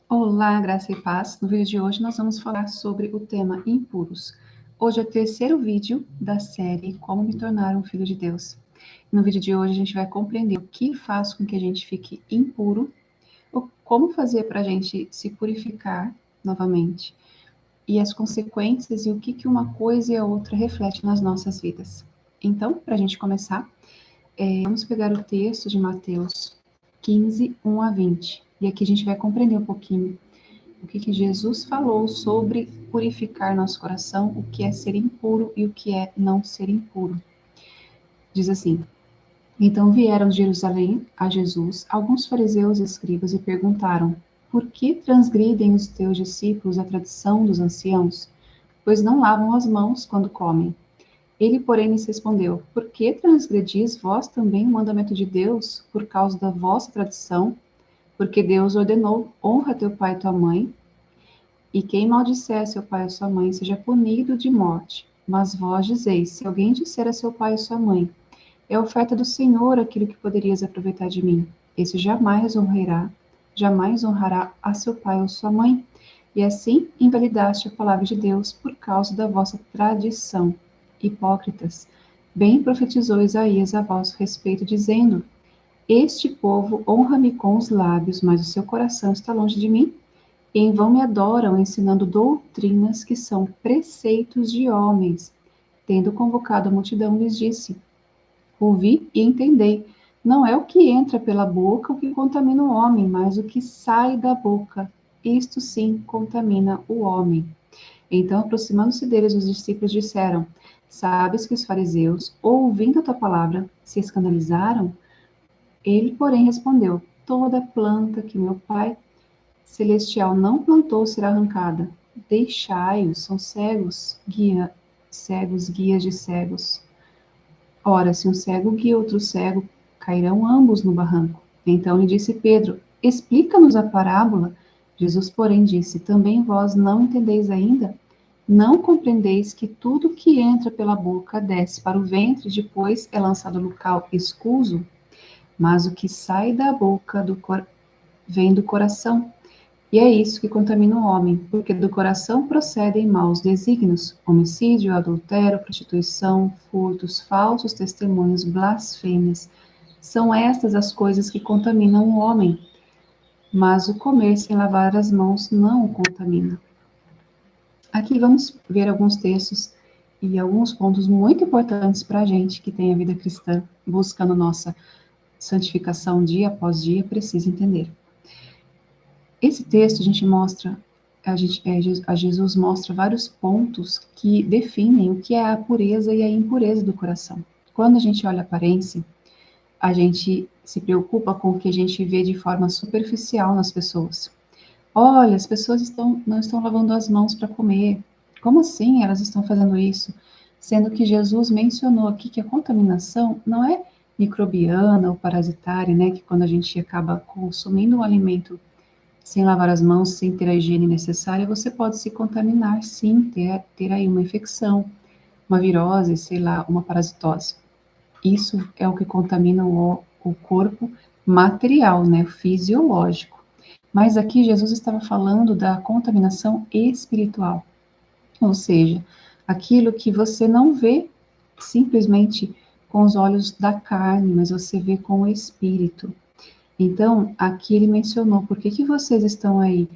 Olá, graça e paz. No vídeo de hoje nós vamos falar sobre o tema impuros. Hoje é o terceiro vídeo da série Como me tornar um filho de Deus. No vídeo de hoje a gente vai compreender o que faz com que a gente fique impuro, como fazer para a gente se purificar novamente e as consequências e o que uma coisa e a outra reflete nas nossas vidas. Então, para a gente começar, vamos pegar o texto de Mateus 15, 1 a 20. E aqui a gente vai compreender um pouquinho o que Jesus falou sobre purificar nosso coração, o que é ser impuro e o que é não ser impuro. Diz assim: Então vieram de Jerusalém a Jesus alguns fariseus e escribas e perguntaram: Por que transgridem os teus discípulos a tradição dos anciãos? Pois não lavam as mãos quando comem. Ele, porém, lhes respondeu: Por que transgredis vós também o mandamento de Deus por causa da vossa tradição? Porque Deus ordenou: honra teu pai e tua mãe, e quem maldisser seu pai ou sua mãe seja punido de morte. Mas vós dizeis: se alguém disser a seu pai ou sua mãe, é oferta do Senhor aquilo que poderias aproveitar de mim, esse jamais honrará a seu pai ou sua mãe. E assim invalidaste a palavra de Deus por causa da vossa tradição. Hipócritas, bem profetizou Isaías a vosso respeito, dizendo: Este povo honra-me com os lábios, mas o seu coração está longe de mim. E em vão me adoram, ensinando doutrinas que são preceitos de homens. Tendo convocado a multidão, lhes disse: Ouvi e entendei. Não é o que entra pela boca o que contamina o homem, mas o que sai da boca. Isto sim contamina o homem. Então, aproximando-se deles, os discípulos disseram: Sabes que os fariseus, ouvindo a tua palavra, se escandalizaram? Ele, porém, respondeu: Toda planta que meu Pai celestial não plantou será arrancada. Deixai-os, são cegos, guias de cegos. Ora, se um cego guia outro cego, cairão ambos no barranco. Então lhe disse Pedro: Explica-nos a parábola. Jesus, porém, disse: Também vós não entendeis ainda? Não compreendeis que tudo que entra pela boca desce para o ventre e depois é lançado no local escuso? Mas o que sai da boca vem do coração. E é isso que contamina o homem, porque do coração procedem maus desígnios, homicídio, adultério, prostituição, furtos, falsos testemunhos, blasfêmias. São estas as coisas que contaminam o homem, mas o comer sem lavar as mãos não o contamina. Aqui vamos ver alguns textos e alguns pontos muito importantes para a gente que tem a vida cristã, buscando nossa santificação dia após dia, precisa entender. Esse texto a Jesus mostra vários pontos que definem o que é a pureza e a impureza do coração. Quando a gente olha a aparência, a gente se preocupa com o que a gente vê de forma superficial nas pessoas. Olha, as pessoas não estão lavando as mãos para comer. Como assim elas estão fazendo isso? Sendo que Jesus mencionou aqui que a contaminação não é microbiana ou parasitária, né? Que quando a gente acaba consumindo um alimento sem lavar as mãos, sem ter a higiene necessária, você pode se contaminar, sim, ter aí uma infecção, uma virose, sei lá, uma parasitose. Isso é o que contamina o corpo material, né, fisiológico. Mas aqui Jesus estava falando da contaminação espiritual, ou seja, aquilo que você não vê simplesmente com os olhos da carne, mas você vê com o espírito. Então, aqui ele mencionou, por que vocês estão aí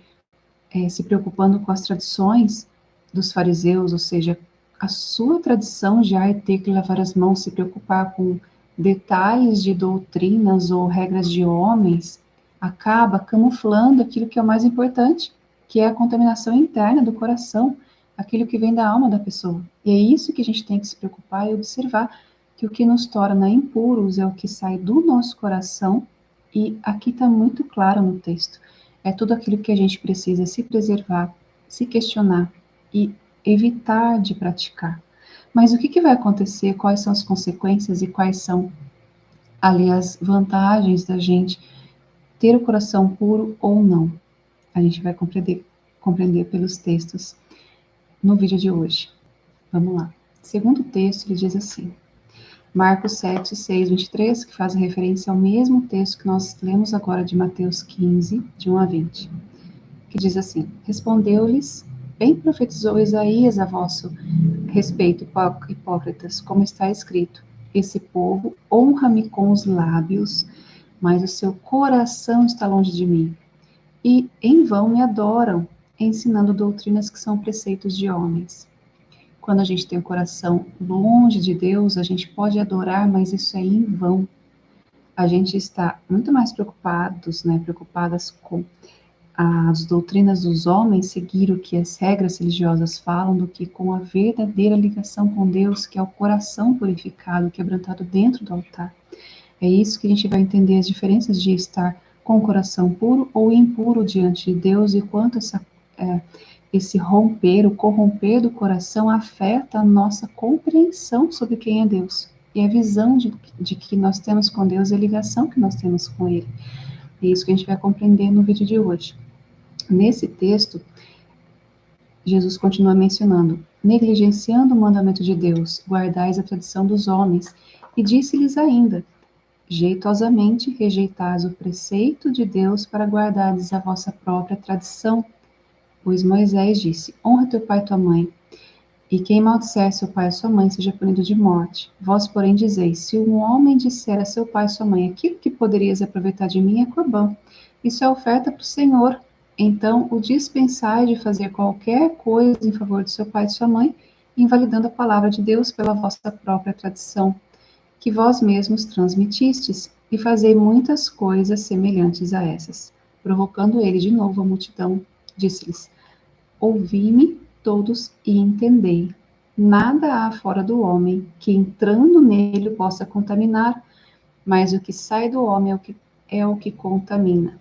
se preocupando com as tradições dos fariseus, ou seja, a sua tradição já é ter que lavar as mãos, se preocupar com detalhes de doutrinas ou regras de homens, acaba camuflando aquilo que é o mais importante, que é a contaminação interna do coração, aquilo que vem da alma da pessoa. E é isso que a gente tem que se preocupar e observar, que o que nos torna impuros é o que sai do nosso coração, e aqui está muito claro no texto. É tudo aquilo que a gente precisa se preservar, se questionar e evitar de praticar. Mas o que vai acontecer? Quais são as consequências e quais são ali as vantagens da gente ter o coração puro ou não? A gente vai compreender pelos textos no vídeo de hoje. Vamos lá. Segundo texto, ele diz assim: Marcos 7, 6, 23, que faz referência ao mesmo texto que nós lemos agora de Mateus 15, de 1 a 20. que diz assim: Respondeu-lhes, bem profetizou Isaías a vosso respeito, hipócritas, como está escrito: Esse povo honra-me com os lábios, mas o seu coração está longe de mim. E em vão me adoram, ensinando doutrinas que são preceitos de homens. Quando a gente tem o coração longe de Deus, a gente pode adorar, mas isso é em vão. A gente está muito mais preocupadas com as doutrinas dos homens, seguir o que as regras religiosas falam, do que com a verdadeira ligação com Deus, que é o coração purificado, quebrantado dentro do altar. É isso que a gente vai entender as diferenças de estar com o coração puro ou impuro diante de Deus e quanto esse romper, o corromper do coração afeta a nossa compreensão sobre quem é Deus e a visão de que nós temos com Deus e a ligação que nós temos com Ele. É isso que a gente vai compreender no vídeo de hoje. Nesse texto, Jesus continua mencionando: negligenciando o mandamento de Deus, guardais a tradição dos homens, e disse-lhes ainda: jeitosamente rejeitais o preceito de Deus para guardardes a vossa própria tradição. Pois Moisés disse: honra teu pai e tua mãe, e quem maldisser seu pai e sua mãe seja punido de morte. Vós, porém, dizeis: se um homem disser a seu pai e sua mãe: aquilo que poderias aproveitar de mim é corbã, isso é oferta para o Senhor. Então o dispensai de fazer qualquer coisa em favor de seu pai e de sua mãe, invalidando a palavra de Deus pela vossa própria tradição, que vós mesmos transmitistes, e fazei muitas coisas semelhantes a essas. Provocando ele de novo a multidão, disse-lhes: ouvi-me todos e entendei. Nada há fora do homem que entrando nele possa contaminar, mas o que sai do homem é o que contamina.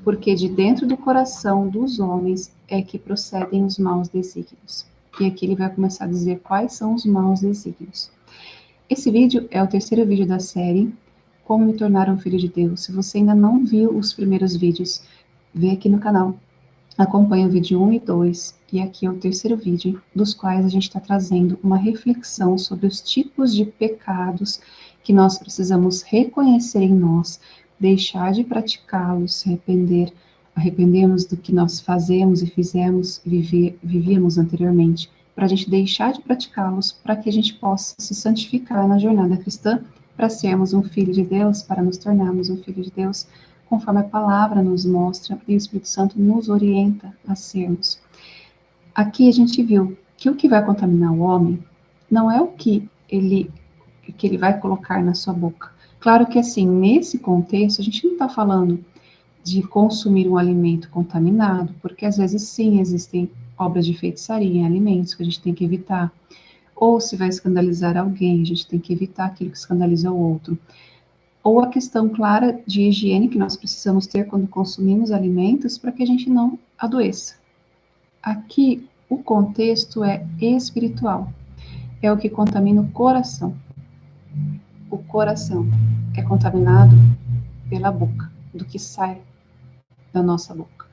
Porque de dentro do coração dos homens é que procedem os maus desígnios. E aqui ele vai começar a dizer quais são os maus desígnios. Esse vídeo é o terceiro vídeo da série Como Me Tornar um Filho de Deus. Se você ainda não viu os primeiros vídeos, vem aqui no canal. Acompanhe o vídeo 1 e 2, e aqui é o terceiro vídeo, dos quais a gente está trazendo uma reflexão sobre os tipos de pecados que nós precisamos reconhecer em nós, deixar de praticá-los, arrependermos do que nós fazemos e vivíamos anteriormente, para a gente deixar de praticá-los, para que a gente possa se santificar na jornada cristã, para sermos um filho de Deus, para nos tornarmos um filho de Deus, conforme a palavra nos mostra e o Espírito Santo nos orienta a sermos. Aqui a gente viu que o que vai contaminar o homem não é o que ele vai colocar na sua boca. Claro que assim, nesse contexto, a gente não está falando de consumir um alimento contaminado, porque às vezes sim, existem obras de feitiçaria em alimentos que a gente tem que evitar. Ou se vai escandalizar alguém, a gente tem que evitar aquilo que escandaliza o outro. Ou a questão clara de higiene que nós precisamos ter quando consumimos alimentos para que a gente não adoeça. Aqui, o contexto é espiritual, é o que contamina o coração. O coração é contaminado pela boca, do que sai da nossa boca.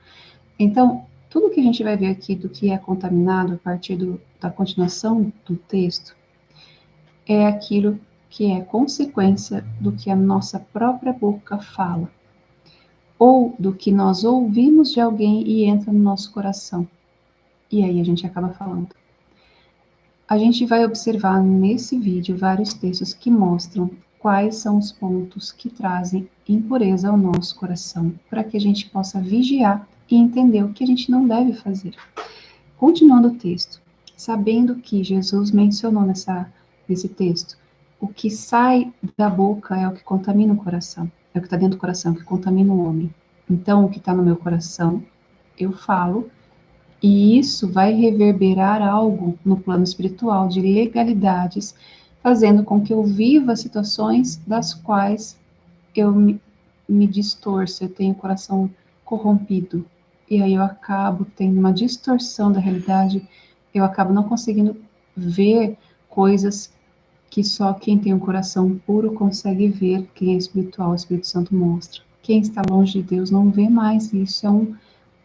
Então, tudo que a gente vai ver aqui do que é contaminado a partir da continuação do texto é aquilo que é consequência do que a nossa própria boca fala, ou do que nós ouvimos de alguém e entra no nosso coração. E aí a gente acaba falando. A gente vai observar nesse vídeo vários textos que mostram quais são os pontos que trazem impureza ao nosso coração, para que a gente possa vigiar e entender o que a gente não deve fazer. Continuando o texto, sabendo que Jesus mencionou nesse texto, o que sai da boca é o que contamina o coração, é o que está dentro do coração, que contamina o homem. Então, o que está no meu coração, eu falo, e isso vai reverberar algo no plano espiritual de legalidades, fazendo com que eu viva situações das quais eu me distorço, eu tenho o coração corrompido. E aí eu acabo tendo uma distorção da realidade, eu acabo não conseguindo ver coisas que só quem tem um coração puro consegue ver, quem é espiritual, o Espírito Santo mostra. Quem está longe de Deus não vê mais, e isso é um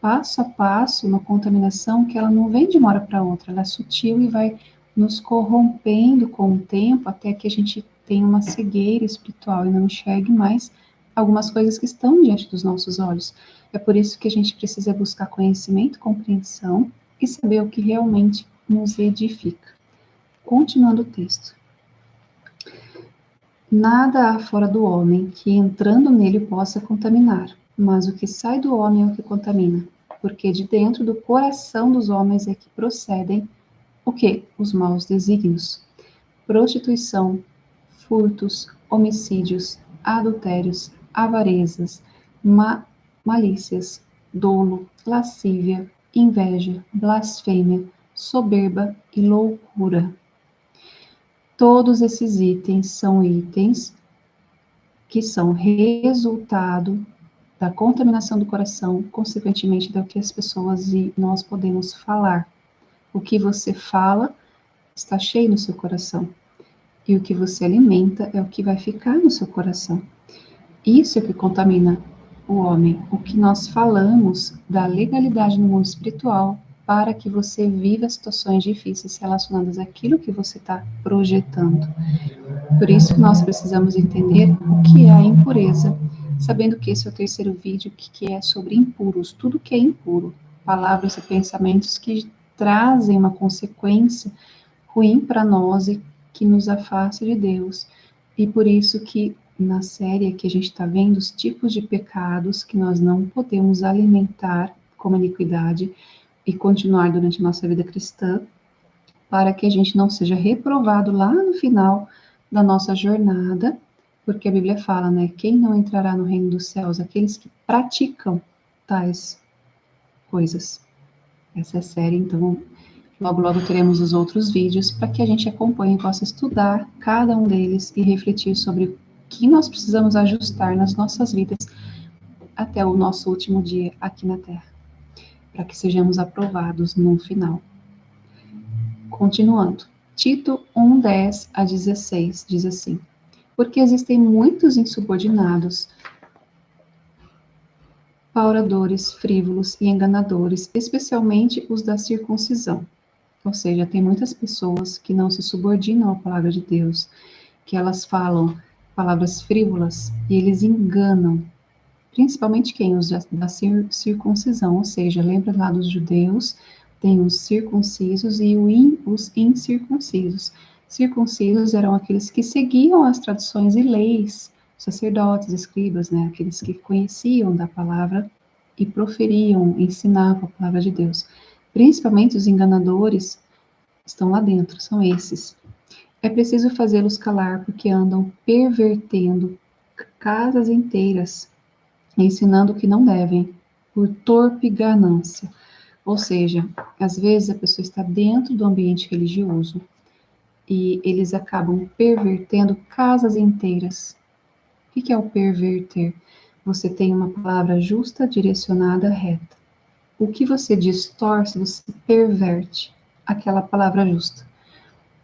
passo a passo, uma contaminação que ela não vem de uma hora para outra, ela é sutil e vai nos corrompendo com o tempo até que a gente tenha uma cegueira espiritual e não enxergue mais algumas coisas que estão diante dos nossos olhos. É por isso que a gente precisa buscar conhecimento, compreensão e saber o que realmente nos edifica. Continuando o texto. Nada há fora do homem que entrando nele possa contaminar, mas o que sai do homem é o que contamina, porque de dentro do coração dos homens é que procedem o quê? Os maus desígnios, prostituição, furtos, homicídios, adultérios, avarezas, malícias, dolo, lascívia, inveja, blasfêmia, soberba e loucura. Todos esses itens são itens que são resultado da contaminação do coração, consequentemente do que as pessoas e nós podemos falar. O que você fala está cheio no seu coração. E o que você alimenta é o que vai ficar no seu coração. Isso é o que contamina o homem. O que nós falamos da legalidade no mundo espiritual para que você viva situações difíceis relacionadas àquilo que você está projetando. Por isso que nós precisamos entender o que é a impureza, sabendo que esse é o terceiro vídeo que é sobre impuros, tudo que é impuro, palavras e pensamentos que trazem uma consequência ruim para nós e que nos afasta de Deus. E por isso que na série que a gente está vendo os tipos de pecados que nós não podemos alimentar como iniquidade e continuar durante a nossa vida cristã, para que a gente não seja reprovado lá no final da nossa jornada, porque a Bíblia fala, né? Quem não entrará no reino dos céus? Aqueles que praticam tais coisas. Essa é a série, então logo, logo teremos os outros vídeos para que a gente acompanhe e possa estudar cada um deles e refletir sobre o que nós precisamos ajustar nas nossas vidas até o nosso último dia aqui na Terra, para que sejamos aprovados no final. Continuando. Tito 1, 10 a 16 diz assim: porque existem muitos insubordinados, pauradores, frívolos e enganadores, especialmente os da circuncisão. Ou seja, tem muitas pessoas que não se subordinam à palavra de Deus, que elas falam palavras frívolas e eles enganam, principalmente quem? Os da circuncisão, ou seja, lembra lá dos judeus, tem os circuncisos e os incircuncisos. Circuncisos eram aqueles que seguiam as tradições e leis, sacerdotes, escribas, né? Aqueles que conheciam da palavra e proferiam, ensinavam a palavra de Deus. Principalmente os enganadores estão lá dentro, são esses. É preciso fazê-los calar, porque andam pervertendo casas inteiras, ensinando o que não devem, por torpe ganância. Ou seja, às vezes a pessoa está dentro do ambiente religioso e eles acabam pervertendo casas inteiras. O que é o perverter? Você tem uma palavra justa, direcionada, reta. O que você distorce, você perverte aquela palavra justa.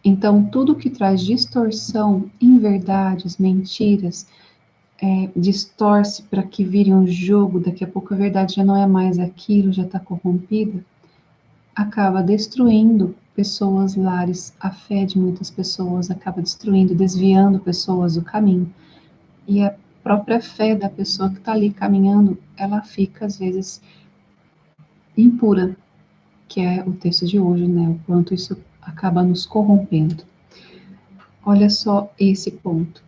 Então, tudo que traz distorção, inverdades, mentiras, distorce para que vire um jogo, daqui a pouco a verdade já não é mais aquilo, já está corrompida, acaba destruindo pessoas, lares, a fé de muitas pessoas, acaba destruindo, desviando pessoas do caminho. E a própria fé da pessoa que está ali caminhando, ela fica, às vezes, impura, que é o texto de hoje, né? O quanto isso acaba nos corrompendo. Olha só esse ponto.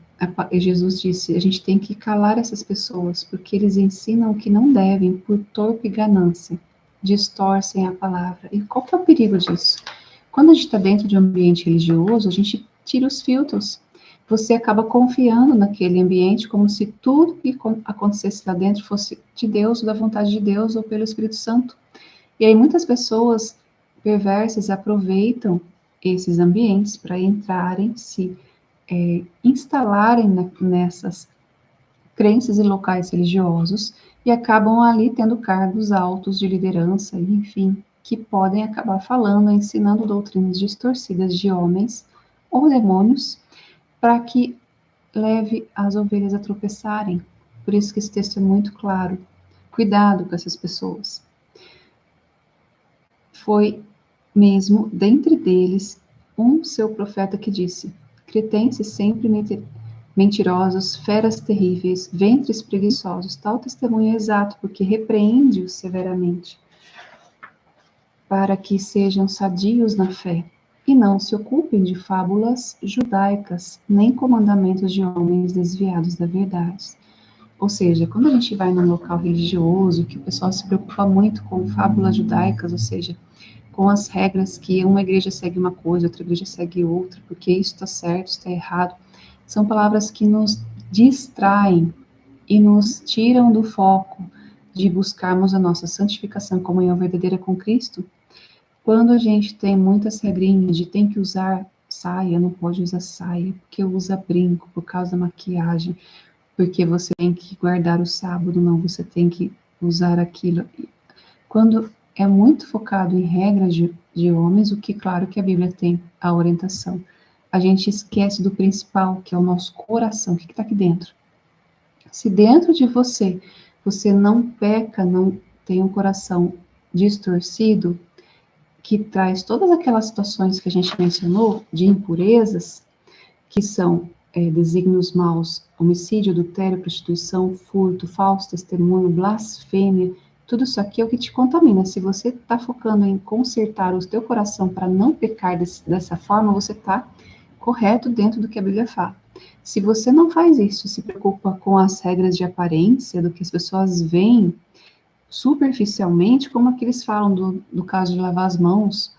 Jesus disse, a gente tem que calar essas pessoas, porque eles ensinam o que não devem por torpe ganância, distorcem a palavra. E qual que é o perigo disso? Quando a gente está dentro de um ambiente religioso, a gente tira os filtros. Você acaba confiando naquele ambiente como se tudo que acontecesse lá dentro fosse de Deus, ou da vontade de Deus, ou pelo Espírito Santo. E aí muitas pessoas perversas aproveitam esses ambientes para entrarem, se instalarem nessas crenças e locais religiosos e acabam ali tendo cargos altos de liderança, enfim, que podem acabar falando, ensinando doutrinas distorcidas de homens ou demônios para que leve as ovelhas a tropeçarem. Por isso que esse texto é muito claro. Cuidado com essas pessoas. Foi mesmo dentre deles um seu profeta que disse: cretense sempre mentirosos, feras terríveis, ventres preguiçosos. Tal testemunho é exato, porque repreende-os severamente, para que sejam sadios na fé, e não se ocupem de fábulas judaicas, nem comandamentos de homens desviados da verdade. Ou seja, quando a gente vai num local religioso, que o pessoal se preocupa muito com fábulas judaicas, ou seja, com as regras que uma igreja segue uma coisa, outra igreja segue outra, porque isso está certo, isso está errado, são palavras que nos distraem e nos tiram do foco de buscarmos a nossa santificação, comunhão verdadeira com Cristo. Quando a gente tem muitas regrinhas de tem que usar saia, não pode usar saia, porque usa brinco por causa da maquiagem, porque você tem que guardar o sábado, não, você tem que usar aquilo. Quando é muito focado em regras de homens, o que claro que a Bíblia tem a orientação, a gente esquece do principal, que é o nosso coração, o que está aqui dentro. Se dentro de você, você não peca, não tem um coração distorcido, que traz todas aquelas situações que a gente mencionou, de impurezas, que são desígnios maus, homicídio, adultério, prostituição, furto, falso testemunho, blasfêmia, tudo isso aqui é o que te contamina. Se você está focando em consertar o teu coração para não pecar dessa forma, você está correto dentro do que a Bíblia fala. Se você não faz isso, se preocupa com as regras de aparência, do que as pessoas veem superficialmente, como aqueles falam do caso de lavar as mãos,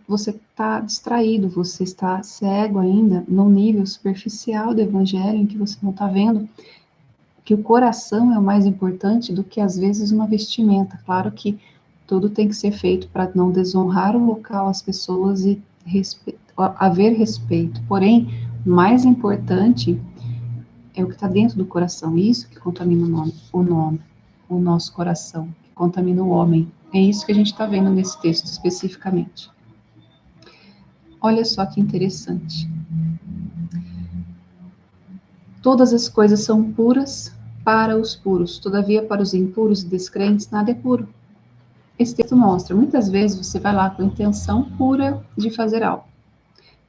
você está distraído, você está cego ainda no nível superficial do evangelho, em que você não está vendo que o coração é o mais importante do que às vezes uma vestimenta. Claro que tudo tem que ser feito para não desonrar o local, as pessoas e haver respeito. Porém, o mais importante é o que está dentro do coração, isso que contamina o nosso coração, que contamina o homem. É isso que a gente está vendo nesse texto especificamente. Olha só que interessante. Todas as coisas são puras para os puros, todavia para os impuros e descrentes nada é puro. Esse texto mostra, muitas vezes você vai lá com a intenção pura de fazer algo,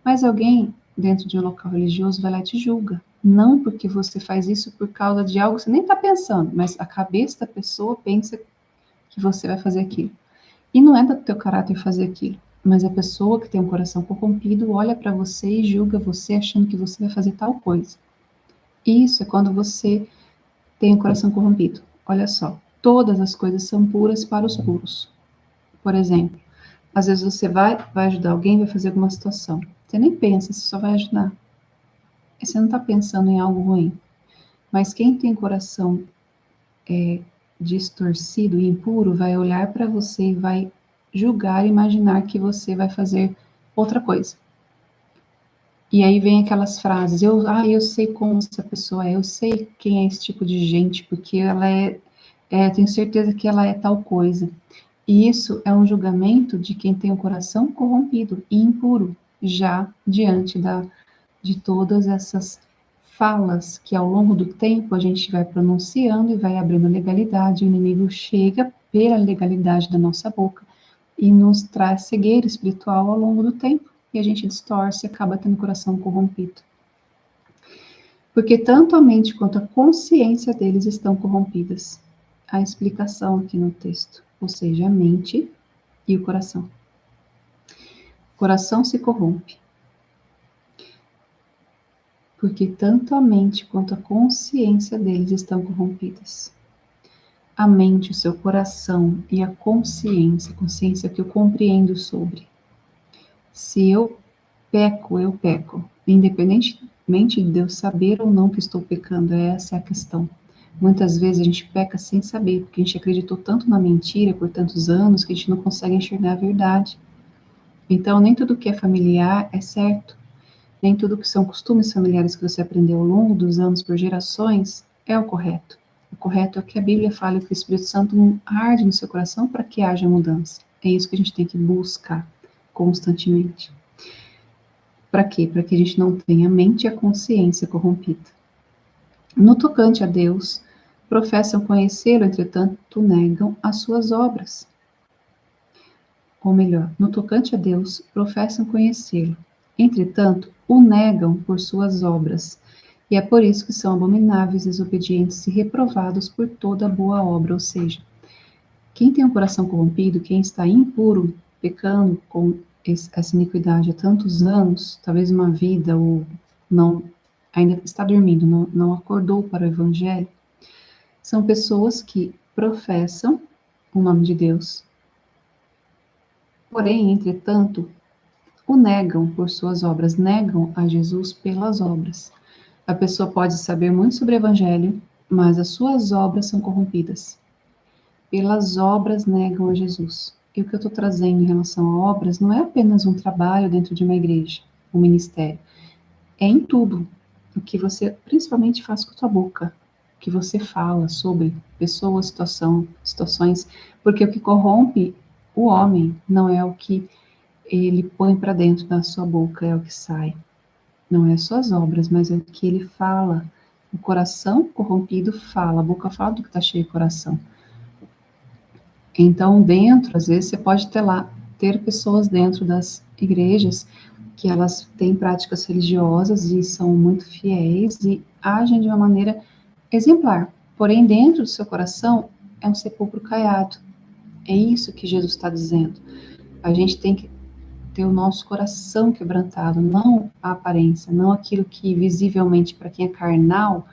mas alguém dentro de um local religioso vai lá e te julga. Não porque você faz isso por causa de algo que você nem está pensando, mas a cabeça da pessoa pensa que você vai fazer aquilo. E não é do teu caráter fazer aquilo, mas a pessoa que tem um coração corrompido olha para você e julga você achando que você vai fazer tal coisa. Isso é quando você tem um coração corrompido. Olha só, todas as coisas são puras para os puros. Por exemplo, às vezes você vai ajudar alguém, vai fazer alguma situação. Você nem pensa, você só vai ajudar. E você não está pensando em algo ruim. Mas quem tem coração distorcido e impuro vai olhar para você e vai julgar e imaginar que você vai fazer outra coisa. E aí vem aquelas frases, eu sei como essa pessoa é, eu sei quem é esse tipo de gente, porque ela tenho certeza que ela é tal coisa. E isso é um julgamento de quem tem o coração corrompido e impuro, já diante de todas essas falas que ao longo do tempo a gente vai pronunciando e vai abrindo legalidade, o inimigo chega pela legalidade da nossa boca e nos traz cegueira espiritual ao longo do tempo, e a gente distorce e acaba tendo o coração corrompido. Porque tanto a mente quanto a consciência deles estão corrompidas. A explicação aqui no texto, ou seja, a mente e o coração. O coração se corrompe, porque tanto a mente quanto a consciência deles estão corrompidas. A mente, o seu coração e a consciência que eu compreendo sobre. Se eu peco, independentemente de eu saber ou não que estou pecando, essa é a questão. Muitas vezes a gente peca sem saber, porque a gente acreditou tanto na mentira por tantos anos que a gente não consegue enxergar a verdade. Então, nem tudo que é familiar é certo. Nem tudo que são costumes familiares que você aprendeu ao longo dos anos, por gerações, é o correto. O correto é o que a Bíblia fala, que o Espírito Santo arde no seu coração para que haja mudança. É isso que a gente tem que buscar constantemente. Para quê? Para que a gente não tenha a mente e a consciência corrompida. No tocante a Deus, professam conhecê-lo, entretanto negam as suas obras. Ou melhor, no tocante a Deus, professam conhecê-lo, entretanto o negam por suas obras. E é por isso que são abomináveis, desobedientes e reprovados por toda boa obra. Ou seja, quem tem um coração corrompido, quem está impuro, pecando com essa iniquidade há tantos anos, talvez uma vida, ou não, ainda está dormindo, não acordou para o Evangelho, são pessoas que professam o nome de Deus, porém, entretanto, o negam por suas obras, negam a Jesus pelas obras. A pessoa pode saber muito sobre o Evangelho, mas as suas obras são corrompidas. Pelas obras negam a Jesus. E o que eu estou trazendo em relação a obras não é apenas um trabalho dentro de uma igreja, um ministério. É em tudo. O que você principalmente faz com a tua boca. O que você fala sobre pessoas, situações. Porque o que corrompe o homem não é o que ele põe para dentro da sua boca, é o que sai. Não é só as obras, mas é o que ele fala. O coração corrompido fala, a boca fala do que está cheio de coração. Então, dentro, às vezes, você pode ter pessoas dentro das igrejas que elas têm práticas religiosas e são muito fiéis e agem de uma maneira exemplar. Porém, dentro do seu coração é um sepulcro caiado. É isso que Jesus está dizendo. A gente tem que ter o nosso coração quebrantado, não a aparência, não aquilo que visivelmente para quem é carnal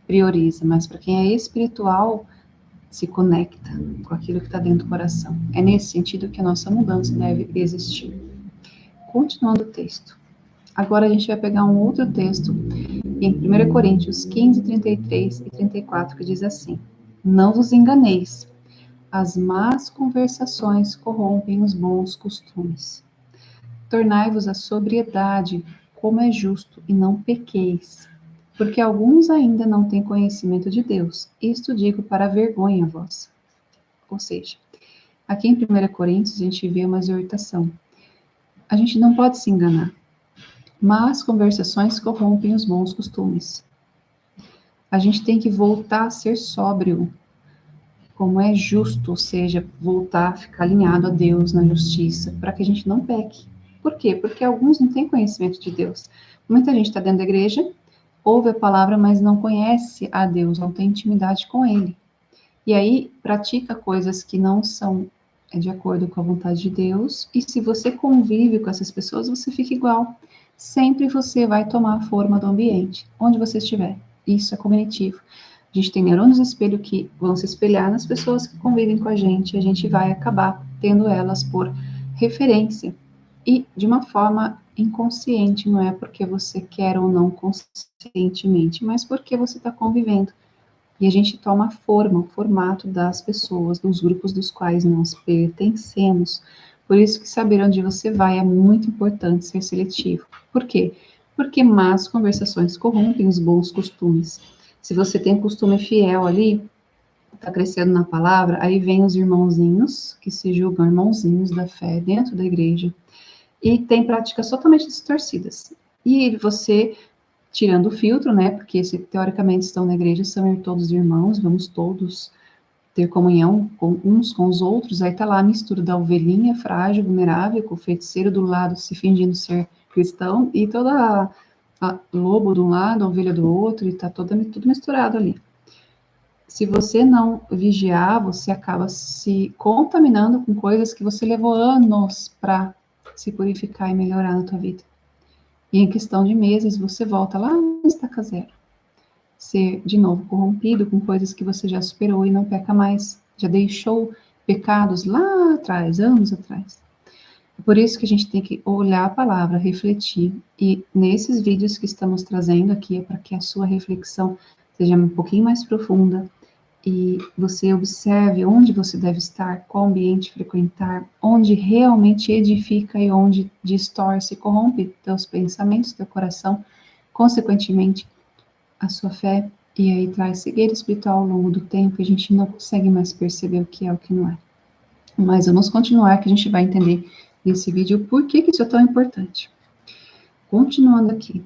prioriza, mas para quem é espiritual se conecta com aquilo que está dentro do coração. É nesse sentido que a nossa mudança deve existir. Continuando o texto. Agora a gente vai pegar um outro texto em 1 Coríntios 15, 33 e 34, que diz assim: Não vos enganeis, as más conversações corrompem os bons costumes. Tornai-vos a sobriedade, como é justo, e não pequeis, porque alguns ainda não têm conhecimento de Deus. Isto digo para a vergonha vossa. Ou seja, aqui em 1 Coríntios a gente vê uma exortação. A gente não pode se enganar. Mas conversações corrompem os bons costumes. A gente tem que voltar a ser sóbrio, como é justo, ou seja, voltar a ficar alinhado a Deus na justiça, para que a gente não peque. Por quê? Porque alguns não têm conhecimento de Deus. Muita gente está dentro da igreja, ouve a palavra, mas não conhece a Deus, não tem intimidade com Ele. E aí pratica coisas que não são de acordo com a vontade de Deus, e se você convive com essas pessoas, você fica igual. Sempre você vai tomar a forma do ambiente, onde você estiver. Isso é cognitivo. A gente tem neurônios no espelho que vão se espelhar nas pessoas que convivem com a gente vai acabar tendo elas por referência. E de uma forma inconsciente, não é porque você quer ou não conscientemente, mas porque você está convivendo. E a gente toma a forma, o formato das pessoas, dos grupos dos quais nós pertencemos. Por isso que saber onde você vai é muito importante ser seletivo. Por quê? Porque más conversações corrompem os bons costumes. Se você tem um costume fiel ali, está crescendo na palavra, aí vem os irmãozinhos, que se julgam irmãozinhos da fé dentro da igreja, e tem práticas totalmente distorcidas. E você tirando o filtro, né? Porque se teoricamente estão na igreja, são todos irmãos, vamos todos ter comunhão com uns com os outros. Aí tá lá a mistura da ovelhinha frágil, vulnerável, com o feiticeiro do lado se fingindo ser cristão, e toda a lobo de um lado, a ovelha do outro, e tá tudo misturado ali. Se você não vigiar, você acaba se contaminando com coisas que você levou anos para se purificar e melhorar na tua vida. E em questão de meses, você volta lá na estaca zero. Ser, de novo, corrompido com coisas que você já superou e não peca mais. Já deixou pecados lá atrás, anos atrás. É por isso que a gente tem que olhar a palavra, refletir. E nesses vídeos que estamos trazendo aqui, é para que a sua reflexão seja um pouquinho mais profunda, e você observe onde você deve estar, qual ambiente frequentar, onde realmente edifica e onde distorce e corrompe teus pensamentos, teu coração, consequentemente, a sua fé, e aí traz cegueira espiritual ao longo do tempo, e a gente não consegue mais perceber o que é o que não é. Mas vamos continuar, que a gente vai entender nesse vídeo por que isso é tão importante. Continuando aqui.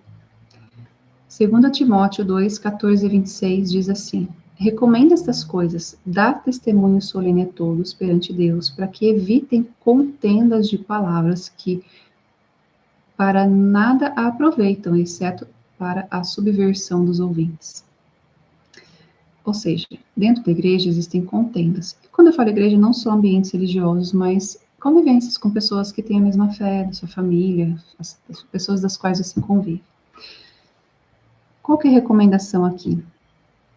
2 Timóteo 2, 14 e 26 diz assim: Recomenda estas coisas, dá testemunho solene a todos perante Deus, para que evitem contendas de palavras que para nada aproveitam, exceto para a subversão dos ouvintes. Ou seja, dentro da igreja existem contendas. E quando eu falo igreja, não só ambientes religiosos, mas convivências com pessoas que têm a mesma fé, da sua família, as pessoas das quais você convive. Qual que é a recomendação aqui?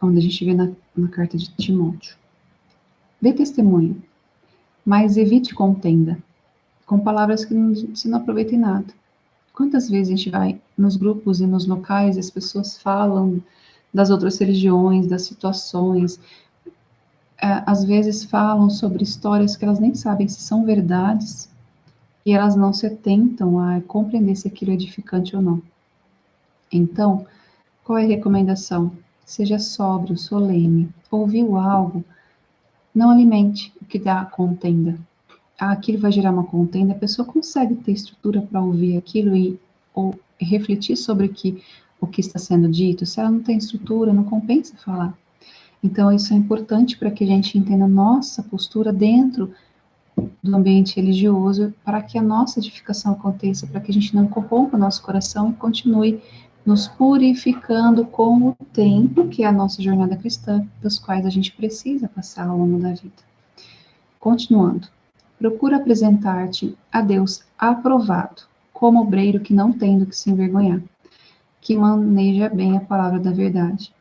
Onde a gente vê na carta de Timóteo. Dê testemunho, mas evite contenda, com palavras que você não aproveita em nada. Quantas vezes a gente vai nos grupos e nos locais e as pessoas falam das outras religiões, das situações, às vezes falam sobre histórias que elas nem sabem se são verdades e elas não se atentam a compreender se aquilo é edificante ou não. Então, qual é a recomendação? Seja sóbrio, solene. Ouviu algo? Não alimente o que dá contenda. Aquilo vai gerar uma contenda, a pessoa consegue ter estrutura para ouvir aquilo ou refletir sobre o que está sendo dito. Se ela não tem estrutura, não compensa falar. Então, isso é importante para que a gente entenda a nossa postura dentro do ambiente religioso, para que a nossa edificação aconteça, para que a gente não corrompa o nosso coração e continue nos purificando com o tempo, que é a nossa jornada cristã, dos quais a gente precisa passar ao longo da vida. Continuando. Procura apresentar-te a Deus aprovado, como obreiro que não tem do que se envergonhar, que maneja bem a palavra da verdade.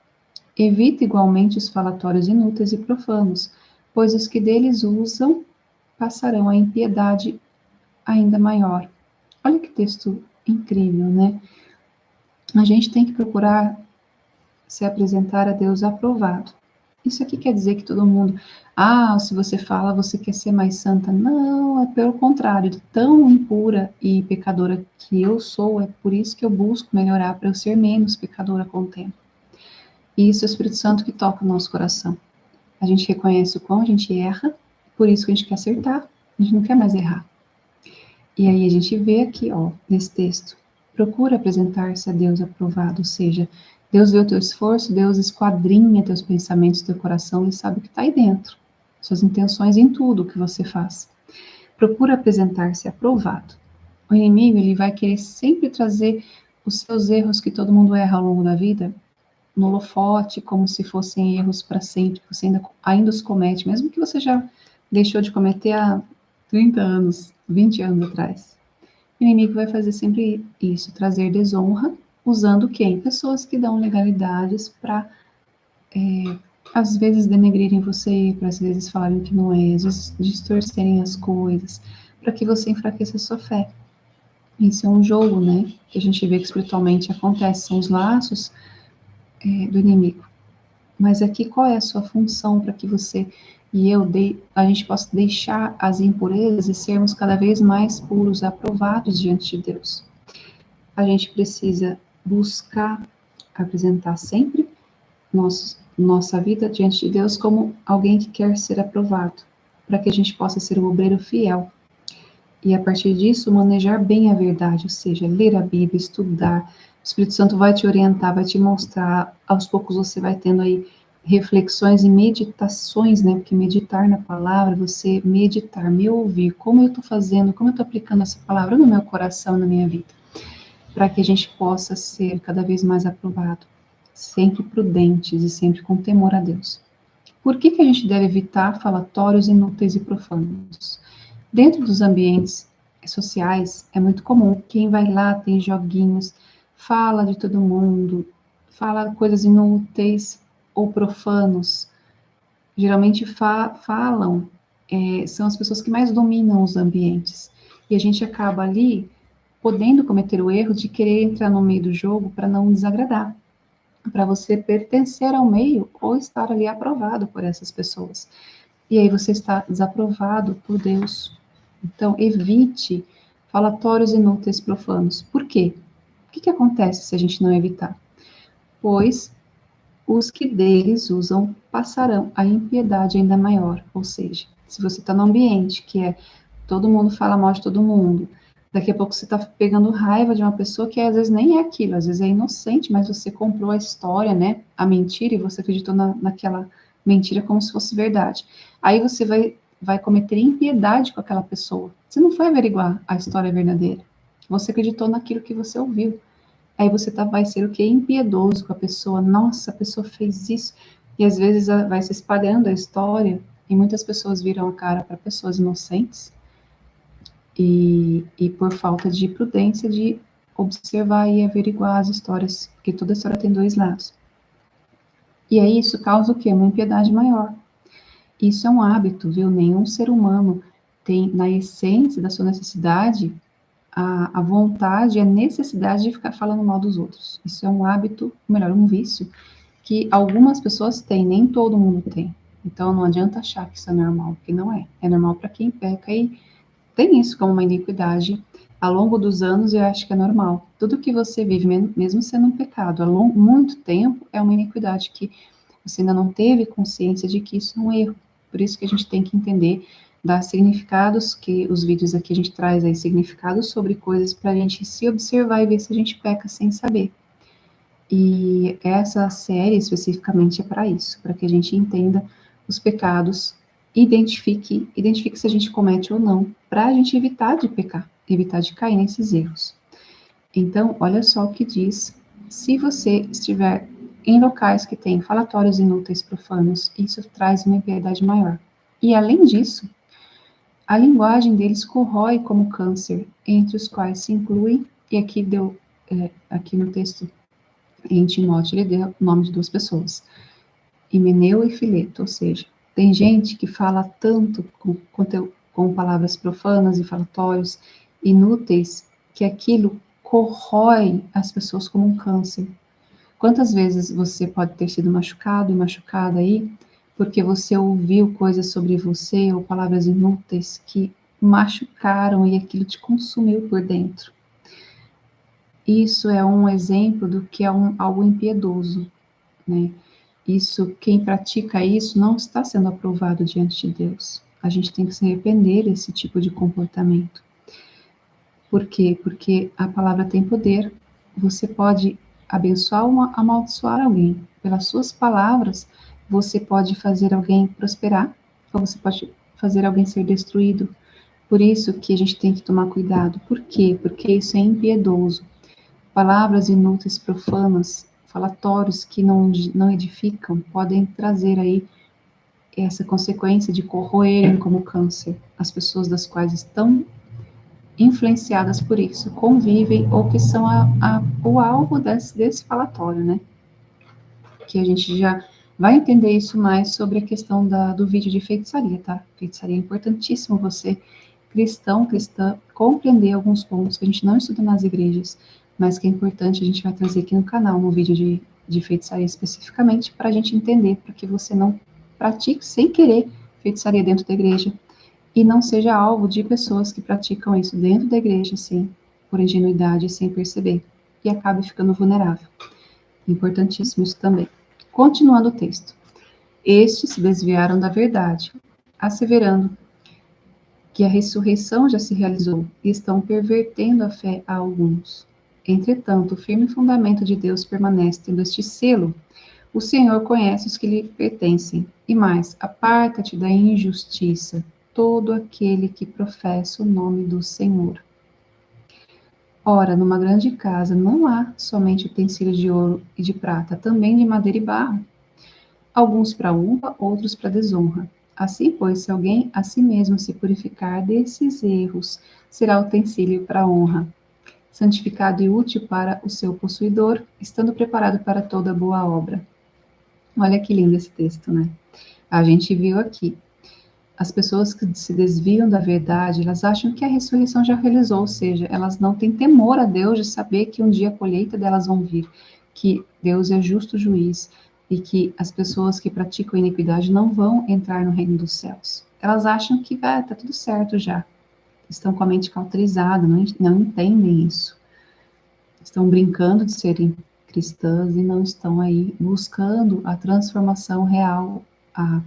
Evita igualmente os falatórios inúteis e profanos, pois os que deles usam passarão a impiedade ainda maior. Olha que texto incrível, né? A gente tem que procurar se apresentar a Deus aprovado. Isso aqui quer dizer que todo mundo, se você fala, você quer ser mais santa. Não, é pelo contrário, de tão impura e pecadora que eu sou, é por isso que eu busco melhorar, para eu ser menos pecadora com o tempo. E isso é o Espírito Santo que toca o nosso coração. A gente reconhece o quão a gente erra, por isso que a gente quer acertar, a gente não quer mais errar. E aí a gente vê aqui, nesse texto, procura apresentar-se a Deus aprovado, ou seja, Deus vê o teu esforço, Deus esquadrinha teus pensamentos, teu coração e sabe o que está aí dentro, suas intenções em tudo que você faz. Procura apresentar-se aprovado. O inimigo, ele vai querer sempre trazer os seus erros que todo mundo erra ao longo da vida no holofote, como se fossem erros para sempre, que você ainda os comete, mesmo que você já deixou de cometer há 30 anos, 20 anos atrás. O inimigo vai fazer sempre isso, trazer desonra, usando quem? Pessoas que dão legalidades para, às vezes, denegrirem você, para às vezes falarem que não é, às vezes distorcerem as coisas, para que você enfraqueça a sua fé. Isso é um jogo, né? Que a gente vê que espiritualmente acontece, são os laços do inimigo. Mas aqui, qual é a sua função para que você e a gente possa deixar as impurezas e sermos cada vez mais puros, aprovados diante de Deus? A gente precisa buscar apresentar sempre nossa vida diante de Deus como alguém que quer ser aprovado, para que a gente possa ser um obreiro fiel. E a partir disso, manejar bem a verdade, ou seja, ler a Bíblia, estudar. O Espírito Santo vai te orientar, vai te mostrar. Aos poucos você vai tendo aí reflexões e meditações, né? Porque meditar na palavra, você meditar, me ouvir, como eu estou fazendo, como eu estou aplicando essa palavra no meu coração, na minha vida, para que a gente possa ser cada vez mais aprovado, sempre prudentes e sempre com temor a Deus. Por que a gente deve evitar falatórios inúteis e profanos? Dentro dos ambientes sociais, é muito comum, quem vai lá tem joguinhos, fala de todo mundo, fala coisas inúteis ou profanos. Geralmente falam, são as pessoas que mais dominam os ambientes. E a gente acaba ali podendo cometer o erro de querer entrar no meio do jogo para não desagradar, para você pertencer ao meio ou estar ali aprovado por essas pessoas. E aí você está desaprovado por Deus. Então, evite falatórios inúteis profanos. Por quê? O que acontece se a gente não evitar? Pois os que deles usam passarão a impiedade ainda maior. Ou seja, se você está num ambiente que todo mundo fala mal de todo mundo, daqui a pouco você está pegando raiva de uma pessoa que às vezes nem é aquilo, às vezes é inocente, mas você comprou a história, né, a mentira, e você acreditou naquela mentira como se fosse verdade. Aí você vai cometer impiedade com aquela pessoa. Você não foi averiguar a história verdadeira. Você acreditou naquilo que você ouviu. Aí você vai ser o quê? Impiedoso com a pessoa. Nossa, a pessoa fez isso. E às vezes vai se espalhando a história e muitas pessoas viram a cara para pessoas inocentes e por falta de prudência de observar e averiguar as histórias, porque toda história tem dois lados. E aí isso causa o quê? Uma impiedade maior. Isso é um hábito, viu? Nenhum ser humano tem, na essência da sua necessidade, a vontade e a necessidade de ficar falando mal dos outros. Isso é um hábito, melhor, um vício, que algumas pessoas têm, nem todo mundo tem. Então não adianta achar que isso é normal, porque não é. É normal para quem peca e tem isso como uma iniquidade. Ao longo dos anos, eu acho que é normal. Tudo que você vive, mesmo sendo um pecado, há muito tempo, é uma iniquidade que você ainda não teve consciência de que isso é um erro. Por isso que a gente tem que entender, dar significados, que os vídeos aqui a gente traz aí significados sobre coisas para a gente se observar e ver se a gente peca sem saber. E essa série especificamente é para isso, para que a gente entenda os pecados, identifique se a gente comete ou não, para a gente evitar de pecar, evitar de cair nesses erros. Então, olha só o que diz: se você estiver em locais que têm falatórios inúteis, profanos, isso traz uma impiedade maior. E além disso, a linguagem deles corrói como câncer, entre os quais se incluem, e aqui deu, aqui no texto em Timóteo, ele deu o nome de duas pessoas, Himeneu e Fileto, ou seja, tem gente que fala tanto com palavras profanas e falatórios inúteis, que aquilo corrói as pessoas como um câncer. Quantas vezes você pode ter sido machucado e machucada aí, porque você ouviu coisas sobre você ou palavras inúteis que machucaram e aquilo te consumiu por dentro. Isso é um exemplo do que é algo impiedoso, né? Isso, quem pratica isso não está sendo aprovado diante de Deus. A gente tem que se arrepender desse tipo de comportamento. Por quê? Porque a palavra tem poder. Você pode abençoar ou amaldiçoar alguém. Pelas suas palavras, você pode fazer alguém prosperar, ou você pode fazer alguém ser destruído. Por isso que a gente tem que tomar cuidado. Por quê? Porque isso é impiedoso. Palavras inúteis, profanas, falatórios que não edificam, podem trazer aí essa consequência de corroerem como câncer as pessoas das quais estão influenciadas por isso, convivem ou que são o alvo desse falatório, né? Que a gente já vai entender isso mais sobre a questão do vídeo de feitiçaria, tá? Feitiçaria é importantíssimo você, cristã, compreender alguns pontos que a gente não estuda nas igrejas, mas que é importante a gente vai trazer aqui no canal, no vídeo de feitiçaria especificamente, para a gente entender, para que você não pratique sem querer feitiçaria dentro da igreja e não seja alvo de pessoas que praticam isso dentro da igreja, assim, por ingenuidade, sem perceber, e acabe ficando vulnerável. Importantíssimo isso também. Continuando o texto. Estes se desviaram da verdade, asseverando que a ressurreição já se realizou e estão pervertendo a fé a alguns. Entretanto, o firme fundamento de Deus permanece, tendo este selo: o Senhor conhece os que lhe pertencem. E mais, aparta-te da injustiça, todo aquele que professa o nome do Senhor. Ora, numa grande casa não há somente utensílios de ouro e de prata, também de madeira e barro, alguns para honra, outros para desonra. Assim, pois, se alguém a si mesmo se purificar desses erros, será utensílio para honra, santificado e útil para o seu possuidor, estando preparado para toda boa obra. Olha que lindo esse texto, né? A gente viu aqui. As pessoas que se desviam da verdade, elas acham que a ressurreição já realizou, ou seja, elas não têm temor a Deus de saber que um dia a colheita delas vão vir, que Deus é justo juiz e que as pessoas que praticam iniquidade não vão entrar no reino dos céus. Elas acham que tá tudo certo já. Estão com a mente cauterizada, não entendem isso. Estão brincando de serem cristãs e não estão aí buscando a transformação real, a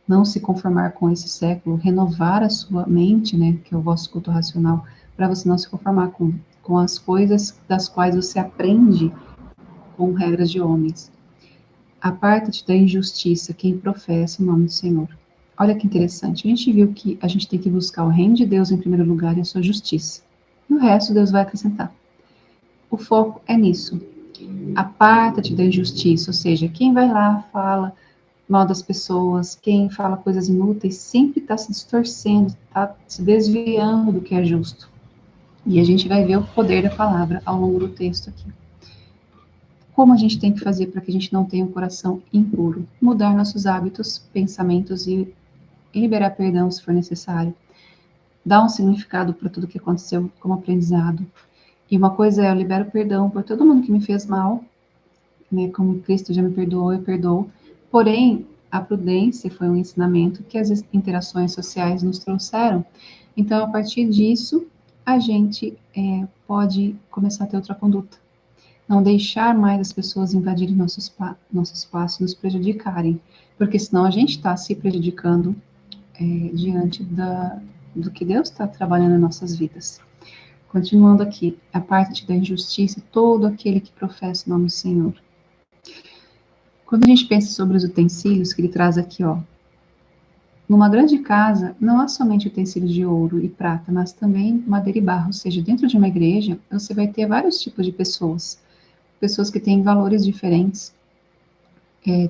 não se conformar com esse século, renovar a sua mente, né, que é o vosso culto racional, para você não se conformar com as coisas das quais você aprende com regras de homens. Aparta-te da injustiça quem professa o nome do Senhor. Olha que interessante, a gente viu que a gente tem que buscar o reino de Deus em primeiro lugar e a sua justiça. E o resto Deus vai acrescentar. O foco é nisso. Aparta-te da injustiça, ou seja, quem vai lá, fala mal das pessoas, quem fala coisas inúteis, sempre está se distorcendo, está se desviando do que é justo. E a gente vai ver o poder da palavra ao longo do texto aqui. Como a gente tem que fazer para que a gente não tenha um coração impuro? Mudar nossos hábitos, pensamentos e liberar perdão se for necessário. Dar um significado para tudo que aconteceu como aprendizado. E uma coisa é, eu libero perdão por todo mundo que me fez mal, né? Como Cristo já me perdoou, eu perdoo. Porém, a prudência foi um ensinamento que as interações sociais nos trouxeram. Então, a partir disso, a gente pode começar a ter outra conduta. Não deixar mais as pessoas invadirem nosso espaço e nos prejudicarem, porque senão a gente está se prejudicando diante do que Deus está trabalhando em nossas vidas. Continuando aqui, a parte da injustiça, todo aquele que professa o nome do Senhor. Quando a gente pensa sobre os utensílios que ele traz aqui, ó, numa grande casa, não há somente utensílios de ouro e prata, mas também madeira e barro. Ou seja, dentro de uma igreja, você vai ter vários tipos de pessoas. Pessoas que têm valores diferentes,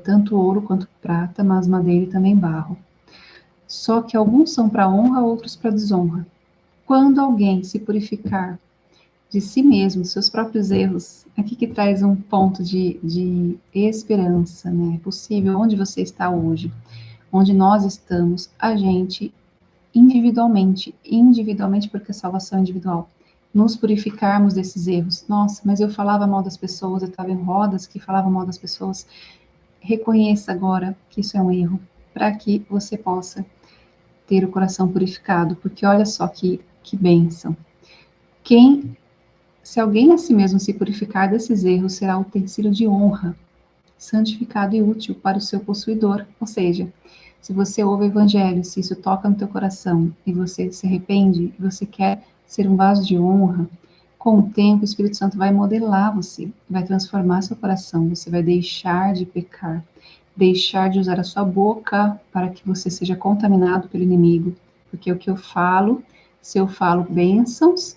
tanto ouro quanto prata, mas madeira e também barro. Só que alguns são para honra, outros para desonra. Quando alguém se purificar de si mesmo, dos seus próprios erros, aqui que traz um ponto de esperança, né? É possível, onde você está hoje, onde nós estamos, a gente individualmente, porque a salvação é individual, nos purificarmos desses erros. Nossa, mas eu falava mal das pessoas, eu estava em rodas que falavam mal das pessoas. Reconheça agora que isso é um erro, para que você possa ter o coração purificado, porque olha só que bênção. Se alguém a si mesmo se purificar desses erros, será utensílio de honra, santificado e útil para o seu possuidor. Ou seja, se você ouve o evangelho, se isso toca no teu coração e você se arrepende, e você quer ser um vaso de honra, com o tempo o Espírito Santo vai modelar você, vai transformar seu coração, você vai deixar de pecar, deixar de usar a sua boca para que você seja contaminado pelo inimigo, porque o que eu falo, se eu falo bênçãos,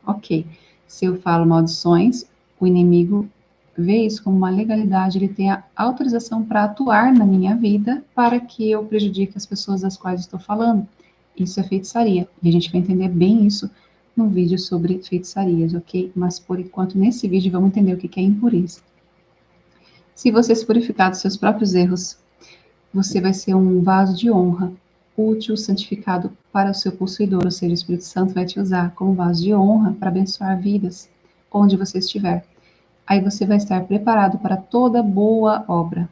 ok. Se eu falo maldições, o inimigo vê isso como uma legalidade, ele tem a autorização para atuar na minha vida para que eu prejudique as pessoas das quais estou falando. Isso é feitiçaria. E a gente vai entender bem isso no vídeo sobre feitiçarias, ok? Mas por enquanto, nesse vídeo, vamos entender o que é impureza. Se você se purificar dos seus próprios erros, você vai ser um vaso de honra, útil, santificado para o seu possuidor, ou seja, o Espírito Santo vai te usar como vaso de honra para abençoar vidas onde você estiver. Aí você vai estar preparado para toda boa obra.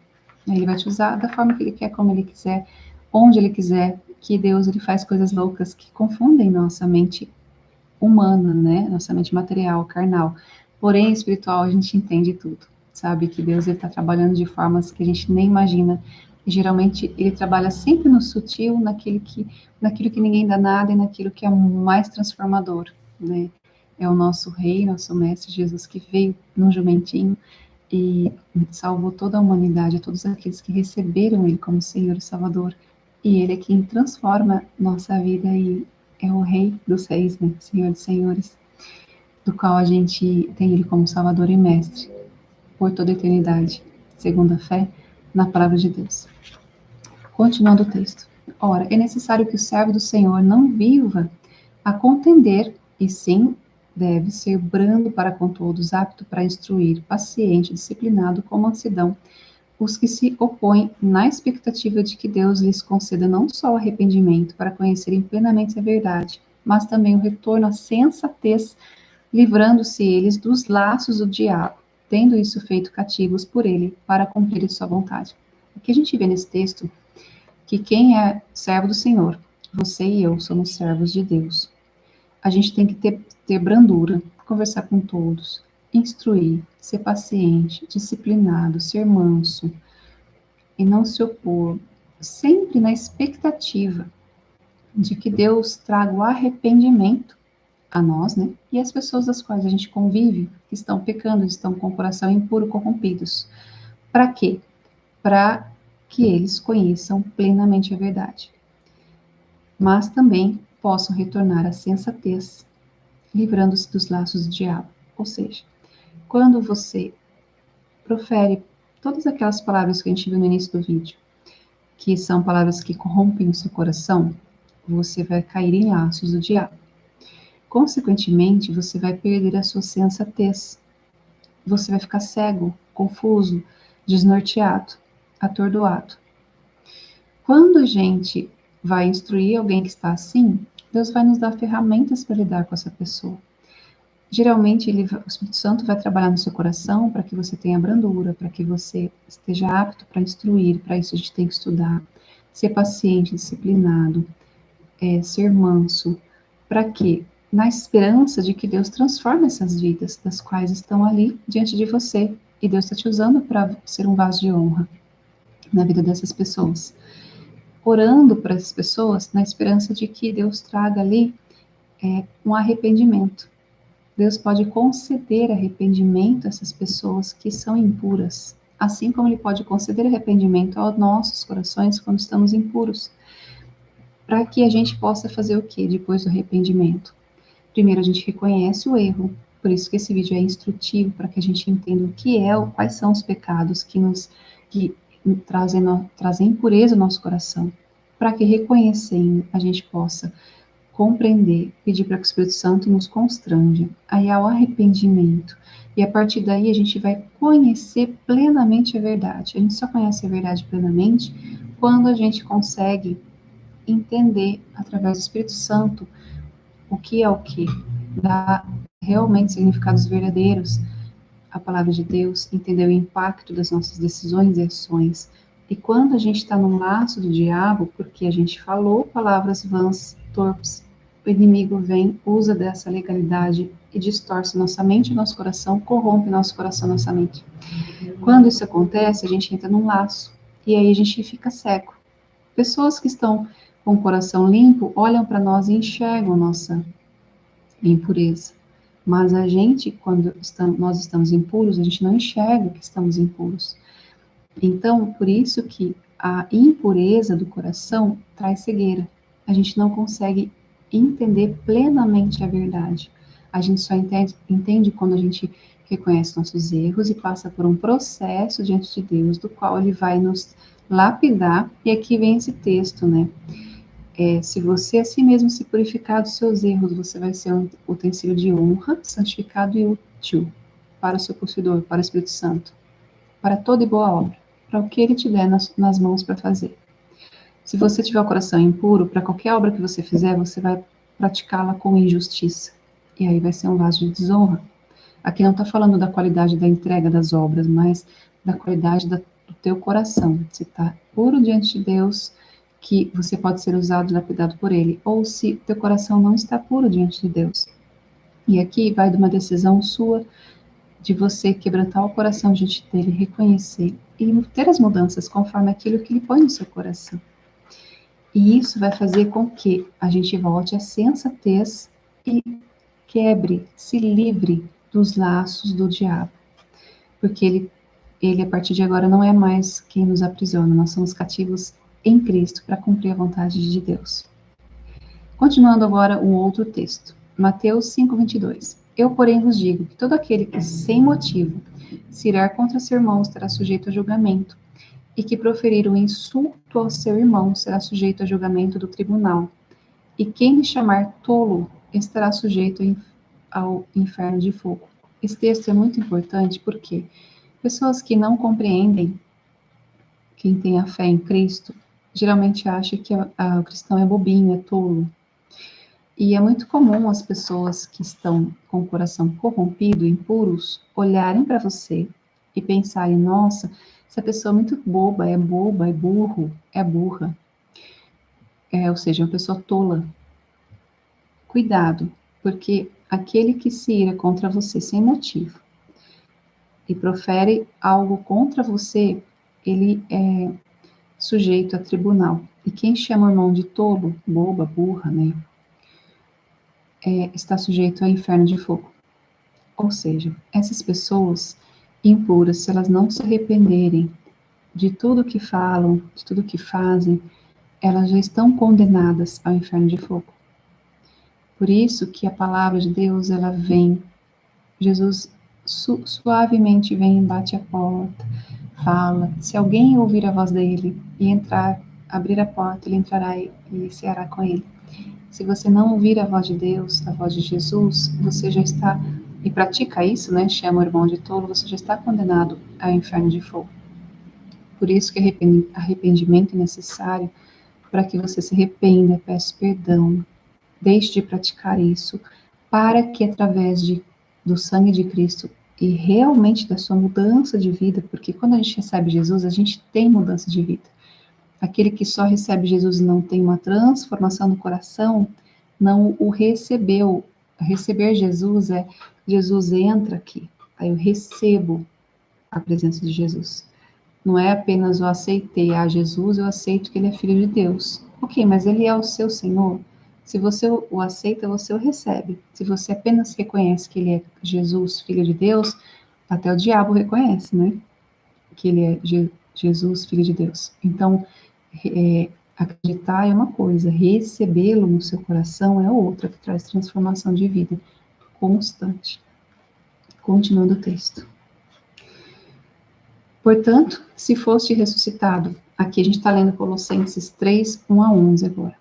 Aí ele vai te usar da forma que ele quer, como ele quiser, onde ele quiser, que Deus ele faz coisas loucas que confundem nossa mente humana, né? Nossa mente material, carnal. Porém, espiritual, a gente entende tudo. Sabe que Deus está trabalhando de formas que a gente nem imagina. E geralmente ele trabalha sempre no sutil, naquilo que ninguém dá nada e naquilo que é mais transformador, né? É o nosso rei, nosso mestre Jesus que veio num jumentinho e salvou toda a humanidade, todos aqueles que receberam ele como Senhor e Salvador. E ele é quem transforma nossa vida e é o Rei dos Reis, né? Senhor dos Senhores, do qual a gente tem ele como Salvador e Mestre por toda a eternidade, segundo a fé na palavra de Deus. Continuando o texto. Ora, é necessário que o servo do Senhor não viva a contender, e sim deve ser brando para com todos, apto para instruir, paciente, disciplinado, com mansidão, os que se opõem na expectativa de que Deus lhes conceda não só o arrependimento para conhecerem plenamente a verdade, mas também o retorno à sensatez, livrando-se eles dos laços do diabo, tendo isso feito cativos por ele para cumprir sua vontade. Aqui a gente vê nesse texto que quem é servo do Senhor, você e eu somos servos de Deus. A gente tem que ter brandura, conversar com todos, instruir, ser paciente, disciplinado, ser manso e não se opor, sempre na expectativa de que Deus traga o arrependimento a nós, né? E as pessoas das quais a gente convive, que estão pecando, estão com o coração impuro, corrompidos. Para quê? Para que eles conheçam plenamente a verdade, mas também possam retornar à sensatez, livrando-se dos laços do diabo. Ou seja, quando você profere todas aquelas palavras que a gente viu no início do vídeo, que são palavras que corrompem o seu coração, você vai cair em laços do diabo. Consequentemente, você vai perder a sua sensatez. Você vai ficar cego, confuso, desnorteado, atordoado. Quando a gente vai instruir alguém que está assim, Deus vai nos dar ferramentas para lidar com essa pessoa. Geralmente, o Espírito Santo vai trabalhar no seu coração para que você tenha brandura, para que você esteja apto para instruir. Para isso, a gente tem que estudar, ser paciente, disciplinado, ser manso. Para quê? Na esperança de que Deus transforme essas vidas, das quais estão ali diante de você. E Deus está te usando para ser um vaso de honra na vida dessas pessoas. Orando para essas pessoas, na esperança de que Deus traga ali um arrependimento. Deus pode conceder arrependimento a essas pessoas que são impuras, assim como Ele pode conceder arrependimento aos nossos corações quando estamos impuros, para que a gente possa fazer o que depois do arrependimento? Primeiro, a gente reconhece o erro, por isso que esse vídeo é instrutivo, para que a gente entenda o que é, quais são os pecados que trazem impureza ao nosso coração, para que reconhecendo a gente possa compreender, pedir para que o Espírito Santo nos constrange, aí há o arrependimento, e a partir daí a gente vai conhecer plenamente a verdade. A gente só conhece a verdade plenamente quando a gente consegue entender, através do Espírito Santo, o que, dar realmente significados verdadeiros à palavra de Deus, entender o impacto das nossas decisões e ações. E quando a gente está num laço do diabo, porque a gente falou palavras vãs, torpes, o inimigo vem, usa dessa legalidade e distorce nossa mente e nosso coração, corrompe nosso coração e nossa mente. Quando isso acontece, a gente entra num laço e aí a gente fica cego. Pessoas que estão com o coração limpo olham para nós e enxergam nossa impureza. Mas a gente, quando nós estamos impuros, a gente não enxerga que estamos impuros. Então, por isso que a impureza do coração traz cegueira. A gente não consegue entender plenamente a verdade. A gente só entende quando a gente reconhece nossos erros e passa por um processo diante de Deus, do qual Ele vai nos lapidar. E aqui vem esse texto, né? Se você a si mesmo se purificar dos seus erros, você vai ser um utensílio de honra, santificado e útil para o seu possuidor, para o Espírito Santo, para toda e boa obra, para o que Ele te der nas mãos para fazer. Se você tiver o coração impuro, para qualquer obra que você fizer, você vai praticá-la com injustiça. E aí vai ser um vaso de desonra. Aqui não está falando da qualidade da entrega das obras, mas da qualidade do teu coração. Se está puro diante de Deus, que você pode ser usado e lapidado por Ele. Ou se teu coração não está puro diante de Deus. E aqui vai de uma decisão sua, de você quebrantar o coração diante dele, reconhecer e ter as mudanças conforme aquilo que Ele põe no seu coração. E isso vai fazer com que a gente volte à sensatez e quebre, se livre dos laços do diabo. Porque ele a partir de agora não é mais quem nos aprisiona, nós somos cativos em Cristo para cumprir a vontade de Deus. Continuando agora um outro texto, Mateus 5:22. Eu, porém, vos digo que todo aquele que sem motivo se irar contra seu irmão estará sujeito a julgamento, e que proferir um insulto ao seu irmão será sujeito a julgamento do tribunal. E quem lhe chamar tolo estará sujeito ao inferno de fogo. Esse texto é muito importante porque pessoas que não compreendem, quem tem a fé em Cristo, geralmente acha que o cristão é bobinho, é tolo. E é muito comum as pessoas que estão com o coração corrompido, impuros, olharem para você e pensarem, nossa, essa pessoa é muito boba, é burro, é burra. Ou seja, uma pessoa tola. Cuidado, porque aquele que se ira contra você sem motivo e profere algo contra você, ele é sujeito a tribunal. E quem chama o irmão de tolo, boba, burra, né, está sujeito ao inferno de fogo. Ou seja, essas pessoas impuras, se elas não se arrependerem de tudo que falam, de tudo que fazem, elas já estão condenadas ao inferno de fogo. Por isso que a palavra de Deus, ela vem Jesus suavemente vem e bate a porta, fala. Se alguém ouvir a voz dele e entrar, abrir a porta, ele entrará e ceará com ele. Se você não ouvir a voz de Deus, a voz de Jesus, você já está, e pratica isso, né? Chama o irmão de tolo, você já está condenado ao inferno de fogo. Por isso que arrependimento é necessário, para que você se arrependa, peça perdão, deixe de praticar isso, para que através do sangue de Cristo e realmente da sua mudança de vida, porque quando a gente recebe Jesus, a gente tem mudança de vida. Aquele que só recebe Jesus e não tem uma transformação no coração, não o recebeu. Receber Jesus é Jesus entra aqui, aí eu recebo a presença de Jesus. Não é apenas eu aceitei a Jesus, eu aceito que ele é filho de Deus. Ok, mas ele é o seu Senhor. Se você o aceita, você o recebe. Se você apenas reconhece que ele é Jesus, filho de Deus, até o diabo reconhece, né? Que ele é Jesus, filho de Deus. Então, acreditar é uma coisa, recebê-lo no seu coração é outra, que traz transformação de vida constante. Continuando o texto. Portanto, se foste ressuscitado, aqui a gente está lendo Colossenses 3, 1 a 11 agora.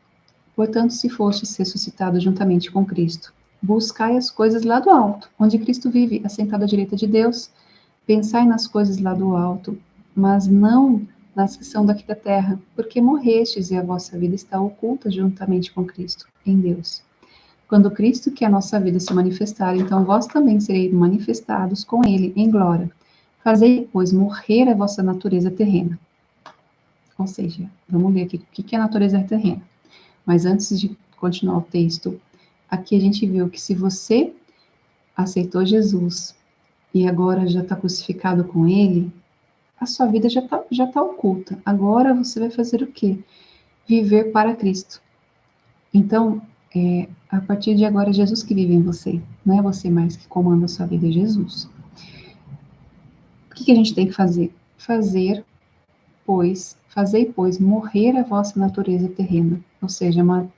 Portanto, se fostes ressuscitado juntamente com Cristo, buscai as coisas lá do alto, onde Cristo vive, assentado à direita de Deus. Pensai nas coisas lá do alto, mas não nas que são daqui da terra, porque morrestes e a vossa vida está oculta juntamente com Cristo, em Deus. Quando Cristo, que é a nossa vida, se manifestar, então vós também sereis manifestados com ele em glória. Fazei, pois, morrer a vossa natureza terrena. Ou seja, vamos ver aqui o que é a natureza terrena. Mas antes de continuar o texto, aqui a gente viu que se você aceitou Jesus e agora já está crucificado com ele, a sua vida já tá oculta. Agora você vai fazer o quê? Viver para Cristo. Então, a partir de agora, é Jesus que vive em você. Não é você mais que comanda a sua vida, é Jesus. O que a gente tem que fazer? Fazei, pois, morrer a vossa natureza terrena. Ou seja, é uma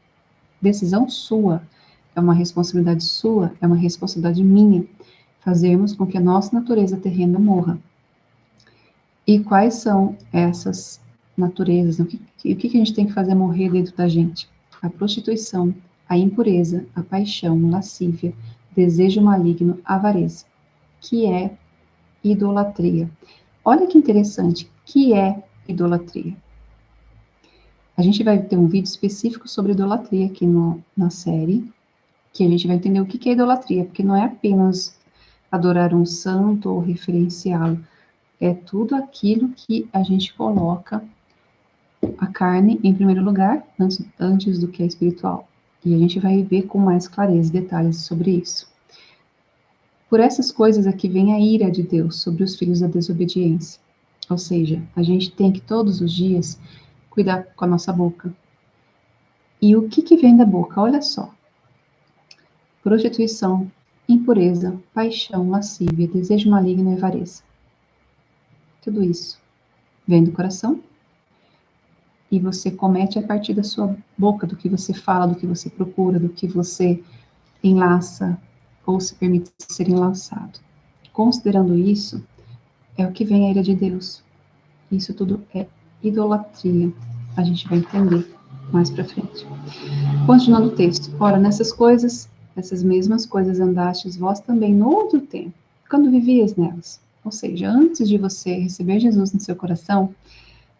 decisão sua, é uma responsabilidade sua, é uma responsabilidade minha, fazermos com que a nossa natureza terrena morra. E quais são essas naturezas? O que a gente tem que fazer morrer dentro da gente? A prostituição, a impureza, a paixão, lascívia, desejo maligno, avareza, que é idolatria. Olha que interessante, que é idolatria. A gente vai ter um vídeo específico sobre idolatria aqui na série, que a gente vai entender o que é idolatria, porque não é apenas adorar um santo ou referenciá-lo, é tudo aquilo que a gente coloca a carne em primeiro lugar, antes do que é espiritual. E a gente vai ver com mais clareza e detalhes sobre isso. Por essas coisas aqui vem a ira de Deus sobre os filhos da desobediência. Ou seja, a gente tem que todos os dias cuidar com a nossa boca. E o que vem da boca? Olha só. Prostituição, impureza, paixão, lascívia, desejo maligno e avareza. Tudo isso vem do coração e você comete a partir da sua boca, do que você fala, do que você procura, do que você enlaça ou se permite ser enlaçado. Considerando isso, é o que vem a ira de Deus. Isso tudo é idolatria. A gente vai entender mais para frente. Continuando o texto. Ora, nessas coisas, essas mesmas coisas andastes vós também no outro tempo, quando vivias nelas. Ou seja, antes de você receber Jesus no seu coração,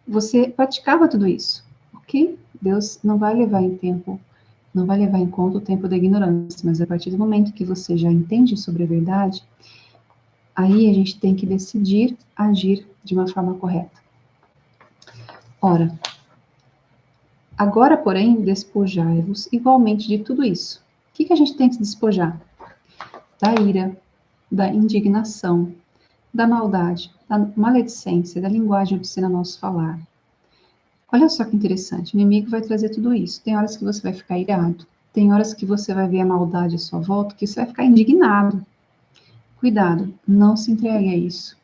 você praticava tudo isso, ok? Deus não vai levar não vai levar em conta o tempo da ignorância, mas a partir do momento que você já entende sobre a verdade, aí a gente tem que decidir agir de uma forma correta. Ora, agora, porém, despojai-vos igualmente de tudo isso. O que a gente tem que se despojar? Da ira, da indignação, da maldade, da maledicência, da linguagem obscena no nosso falar. Olha só que interessante, o inimigo vai trazer tudo isso. Tem horas que você vai ficar irado, tem horas que você vai ver a maldade à sua volta, que você vai ficar indignado. Cuidado, não se entregue a isso.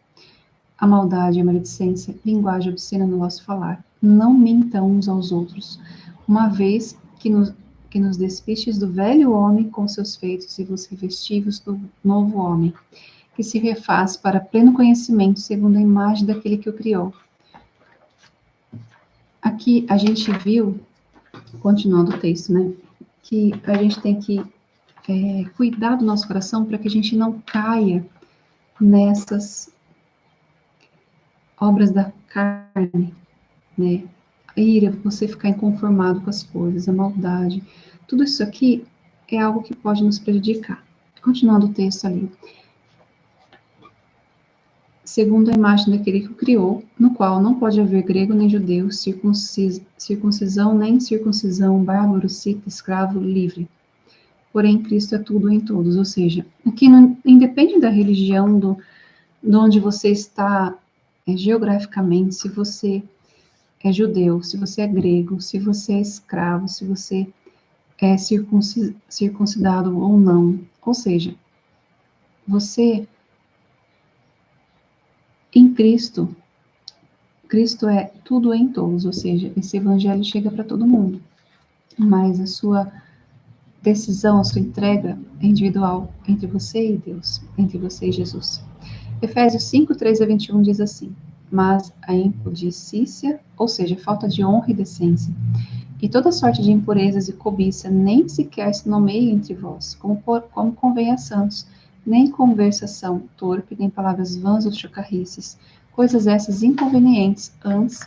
A maldade, a maledicência, linguagem obscena no nosso falar. Não mintam uns aos outros, uma vez que nos despistes do velho homem com seus feitos e vos revestivos do novo homem, que se refaz para pleno conhecimento segundo a imagem daquele que o criou. Aqui a gente viu, continuando o texto, né, que a gente tem que cuidar do nosso coração para que a gente não caia nessas obras da carne, né? A ira, você ficar inconformado com as coisas, a maldade, tudo isso aqui é algo que pode nos prejudicar. Continuando o texto ali. Segundo a imagem daquele que o criou, no qual não pode haver grego nem judeu, circuncisão nem circuncisão, bárbaro, cita, escravo, livre. Porém, Cristo é tudo em todos, ou seja, aqui não, independe da religião, de onde você está geograficamente, se você é judeu, se você é grego, se você é escravo, se você é circuncidado ou não. Ou seja, você em Cristo, Cristo é tudo em todos, ou seja, esse evangelho chega para todo mundo, mas a sua decisão, a sua entrega é individual entre você e Deus, entre você e Jesus. Efésios 5, 13 a 21 diz assim: mas a impudicícia, ou seja, falta de honra e decência, e toda sorte de impurezas e cobiça nem sequer se nomeia entre vós, como convém a santos, nem conversação torpe, nem palavras vãs ou chocarrices, coisas essas inconvenientes, antes,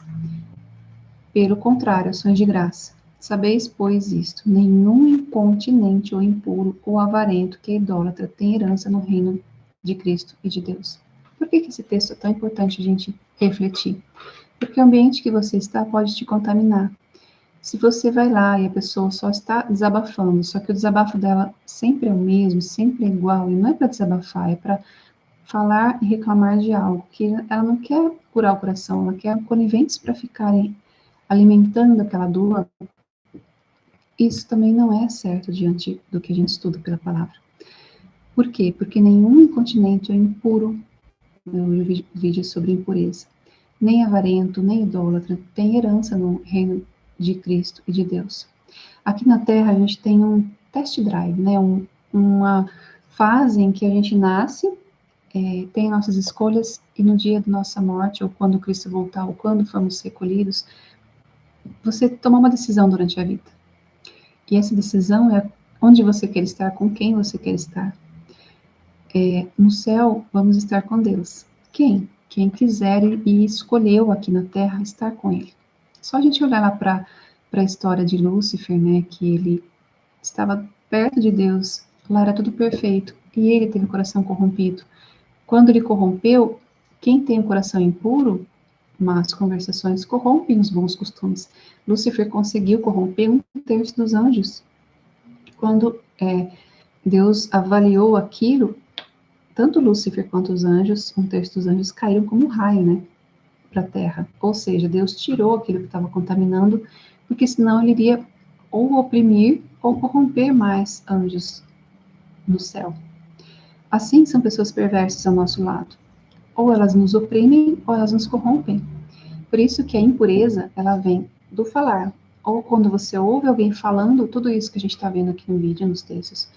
pelo contrário, ações de graça. Sabeis, pois, isto: nenhum incontinente ou impuro ou avarento que é idólatra tem herança no reino de Cristo e de Deus. Por que esse texto é tão importante a gente refletir? Porque o ambiente que você está pode te contaminar. Se você vai lá e a pessoa só está desabafando, só que o desabafo dela sempre é o mesmo, sempre é igual, e não é para desabafar, é para falar e reclamar de algo, que ela não quer curar o coração, ela quer coniventes para ficarem alimentando aquela dor, isso também não é certo diante do que a gente estuda pela palavra. Por quê? Porque nenhum incontinente ou impuro, no vídeo sobre impureza, nem avarento, nem idólatra, tem herança no reino de Cristo e de Deus. Aqui na Terra a gente tem um test drive, né? Uma fase em que a gente nasce, tem nossas escolhas, e no dia da nossa morte, ou quando Cristo voltar, ou quando formos recolhidos, você toma uma decisão durante a vida. E essa decisão é onde você quer estar, com quem você quer estar. No céu, vamos estar com Deus. Quem? Quem quiser e escolheu aqui na Terra estar com Ele. Só a gente olhar lá para a história de Lúcifer, né, que ele estava perto de Deus, lá era tudo perfeito, e ele teve o coração corrompido. Quando ele corrompeu, quem tem o coração impuro, más conversações corrompem os bons costumes. Lúcifer conseguiu corromper 1/3 dos anjos. Quando Deus avaliou aquilo, tanto Lúcifer quanto os anjos, 1/3 dos anjos caíram como um raio, né, para a terra. Ou seja, Deus tirou aquilo que estava contaminando, porque senão ele iria ou oprimir ou corromper mais anjos no céu. Assim são pessoas perversas ao nosso lado. Ou elas nos oprimem ou elas nos corrompem. Por isso que a impureza, ela vem do falar. Ou quando você ouve alguém falando tudo isso que a gente está vendo aqui no vídeo, nos textos,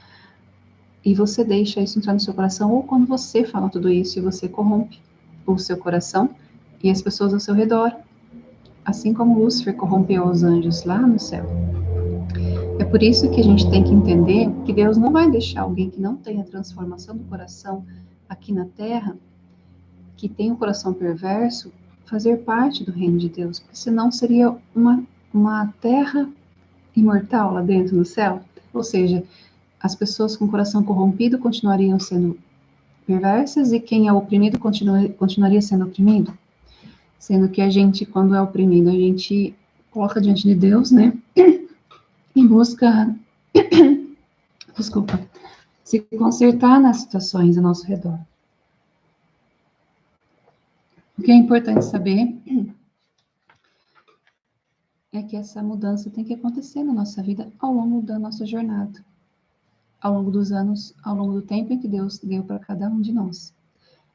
e você deixa isso entrar no seu coração, ou quando você fala tudo isso e você corrompe o seu coração e as pessoas ao seu redor, assim como Lúcifer corrompeu os anjos lá no céu. É por isso que a gente tem que entender que Deus não vai deixar alguém que não tenha transformação do coração aqui na terra, que tem um coração perverso, fazer parte do reino de Deus, porque senão seria uma terra imortal lá dentro no céu. Ou seja, as pessoas com o coração corrompido continuariam sendo perversas e quem é oprimido continuaria sendo oprimido. Sendo que a gente, quando é oprimido, a gente coloca diante de Deus, né? E busca, desculpa, se consertar nas situações ao nosso redor. O que é importante saber é que essa mudança tem que acontecer na nossa vida ao longo da nossa jornada, ao longo dos anos, ao longo do tempo em que Deus deu para cada um de nós.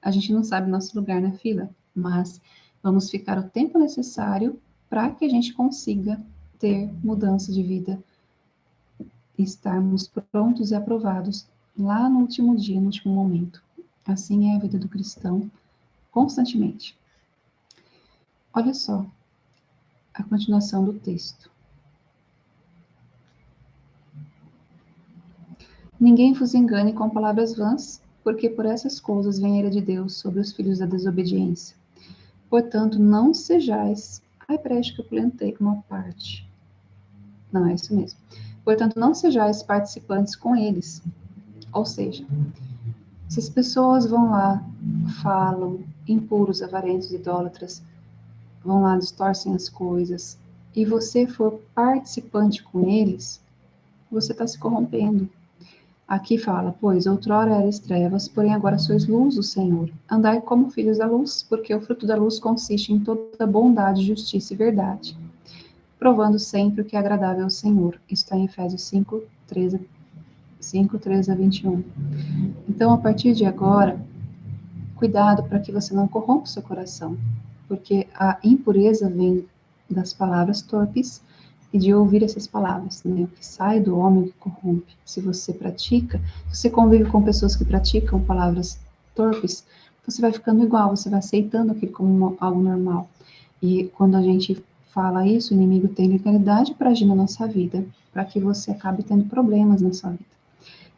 A gente não sabe nosso lugar na fila, mas vamos ficar o tempo necessário para que a gente consiga ter mudança de vida estarmos prontos e aprovados lá no último dia, no último momento. Assim é a vida do cristão, constantemente. Olha só a continuação do texto. Ninguém vos engane com palavras vãs, porque por essas coisas vem a ira de Deus sobre os filhos da desobediência. Portanto, não sejais... Ai, peraí, acho que eu plantei uma parte. Não, é isso mesmo. Portanto, não sejais participantes com eles. Ou seja, se as pessoas vão lá, falam, impuros, avarentos, idólatras, vão lá, distorcem as coisas, e você for participante com eles, você está se corrompendo. Aqui fala, pois outrora erais trevas, porém agora sois luz do Senhor. Andai como filhos da luz, porque o fruto da luz consiste em toda bondade, justiça e verdade, provando sempre o que é agradável ao Senhor. Isso está em Efésios 5:13 a 21. Então, a partir de agora, cuidado para que você não corrompa o seu coração, porque a impureza vem das palavras torpes e de ouvir essas palavras, né? O que sai do homem que corrompe. Se você pratica, se você convive com pessoas que praticam palavras torpes, você vai ficando igual, você vai aceitando aquilo como algo normal. E quando a gente fala isso, o inimigo tem legalidade para agir na nossa vida, para que você acabe tendo problemas na sua vida.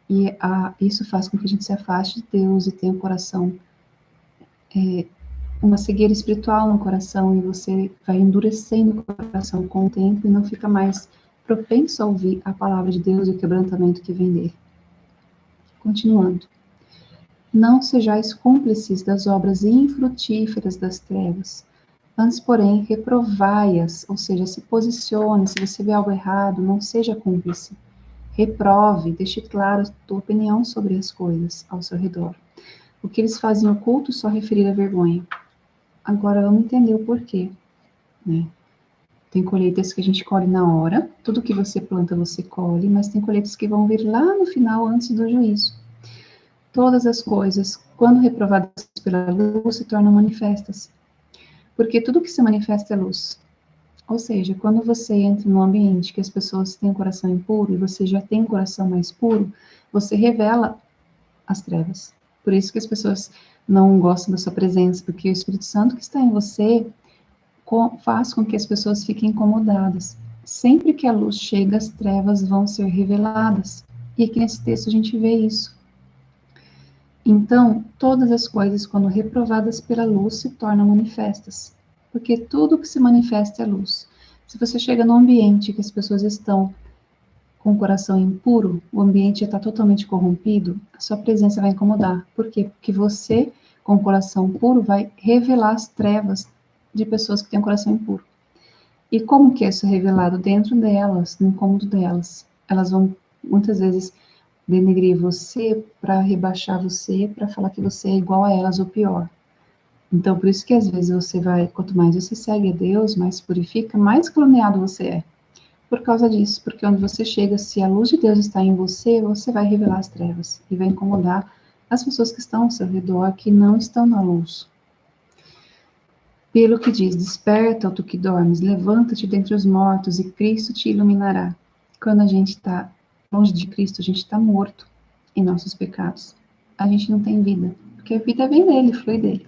E isso faz com que a gente se afaste de Deus e tenha um coração, uma cegueira espiritual no coração, e você vai endurecendo o coração com o tempo e não fica mais propenso a ouvir a palavra de Deus e o quebrantamento que vem dele. Continuando. Não sejais cúmplices das obras infrutíferas das trevas, antes, porém, reprovai-as, ou seja, se posicione, se você vê algo errado, não seja cúmplice. Reprove, deixe claro a tua opinião sobre as coisas ao seu redor. O que eles fazem oculto só referir a vergonha. Agora vamos entender o porquê, né? Tem colheitas que a gente colhe na hora, tudo que você planta você colhe, mas tem colheitas que vão vir lá no final, antes do juízo. Todas as coisas, quando reprovadas pela luz, se tornam manifestas, porque tudo que se manifesta é luz. Ou seja, quando você entra num ambiente que as pessoas têm um coração impuro e você já tem um coração mais puro, você revela as trevas. Por isso que as pessoas não gostam da sua presença, porque o Espírito Santo que está em você faz com que as pessoas fiquem incomodadas. Sempre que a luz chega, as trevas vão ser reveladas. E aqui nesse texto a gente vê isso. Então, todas as coisas, quando reprovadas pela luz, se tornam manifestas. Porque tudo que se manifesta é luz. Se você chega num ambiente que as pessoas estão com o coração impuro, o ambiente já está totalmente corrompido, a sua presença vai incomodar. Por quê? Porque você, com o coração puro, vai revelar as trevas de pessoas que têm o coração impuro. E como que é isso revelado? Dentro delas, no incômodo delas. Elas vão, muitas vezes, denegrir você para rebaixar você, para falar que você é igual a elas ou pior. Então, por isso que às vezes você vai, quanto mais você segue a Deus, mais se purifica, mais caluniado você é. Por causa disso, porque onde você chega, se a luz de Deus está em você, você vai revelar as trevas e vai incomodar as pessoas que estão ao seu redor, que não estão na luz. Pelo que diz, desperta, ó tu que dormes, levanta-te dentre os mortos e Cristo te iluminará. Quando a gente está longe de Cristo, a gente está morto em nossos pecados. A gente não tem vida, porque a vida vem dele, flui dele.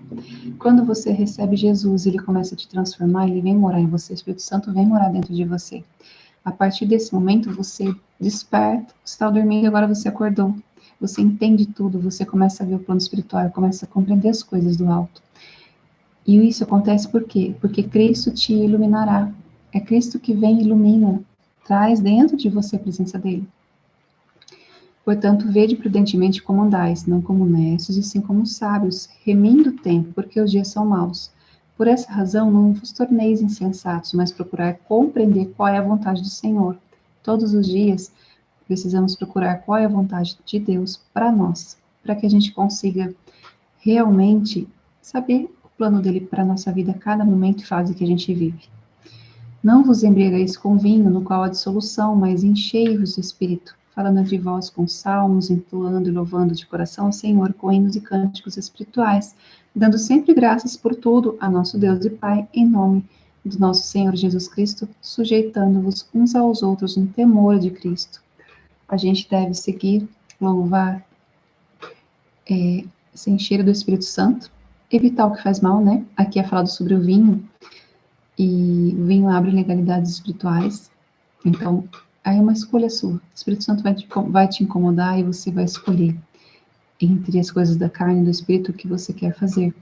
Quando você recebe Jesus, ele começa a te transformar, ele vem morar em você, o Espírito Santo vem morar dentro de você. A partir desse momento, você desperta, você estava dormindo, agora você acordou. Você entende tudo, você começa a ver o plano espiritual, começa a compreender as coisas do alto. E isso acontece por quê? Porque Cristo te iluminará. É Cristo que vem e ilumina, traz dentro de você a presença dele. Portanto, vede prudentemente como andais, não como necios, e sim como sábios, remindo o tempo, porque os dias são maus. Por essa razão, não vos torneis insensatos, mas procurar compreender qual é a vontade do Senhor. Todos os dias, precisamos procurar qual é a vontade de Deus para nós, para que a gente consiga realmente saber o plano dele para a nossa vida, a cada momento e fase que a gente vive. Não vos embriagueis com vinho, no qual há dissolução, mas enchei-vos do Espírito, falando de vós com salmos, entoando e louvando de coração ao Senhor com hinos e cânticos espirituais, dando sempre graças por tudo a nosso Deus e Pai, em nome do nosso Senhor Jesus Cristo, sujeitando-vos uns aos outros no temor de Cristo. A gente deve seguir, louvar, se encher do Espírito Santo, evitar o que faz mal, né? Aqui é falado sobre o vinho, e o vinho abre legalidades espirituais. Então, aí é uma escolha sua. O Espírito Santo vai te incomodar e você vai escolher entre as coisas da carne e do Espírito o que você quer fazer.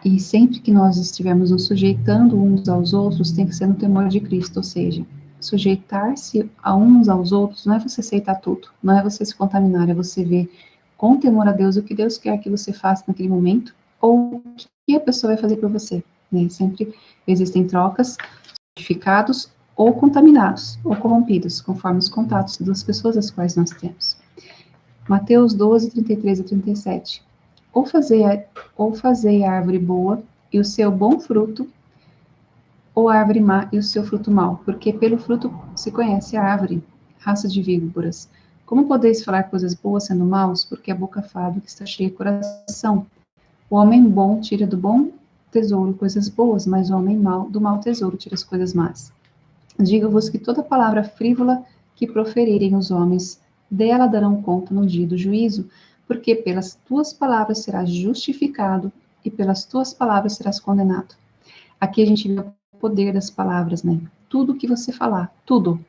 E sempre que nós estivermos nos sujeitando uns aos outros, tem que ser no temor de Cristo, ou seja, sujeitar-se a uns aos outros não é você aceitar tudo, não é você se contaminar, é você ver com temor a Deus o que Deus quer que você faça naquele momento, ou o que a pessoa vai fazer por você. Né? Sempre existem trocas, santificados ou contaminados, ou corrompidos, conforme os contatos das pessoas as quais nós temos. Mateus 12, 33 a 37. Ou fazei a árvore boa e o seu bom fruto, ou a árvore má e o seu fruto mau, porque pelo fruto se conhece a árvore, raça de víboras. Como podeis falar coisas boas sendo maus? Porque a boca fala do que está cheio o coração. O homem bom tira do bom tesouro coisas boas, mas o homem mau do mau tesouro tira as coisas más. Digo-vos que toda palavra frívola que proferirem os homens, dela darão conta no dia do juízo, porque pelas tuas palavras serás justificado e pelas tuas palavras serás condenado. Aqui a gente vê o poder das palavras, né? Tudo que você falar, tudo,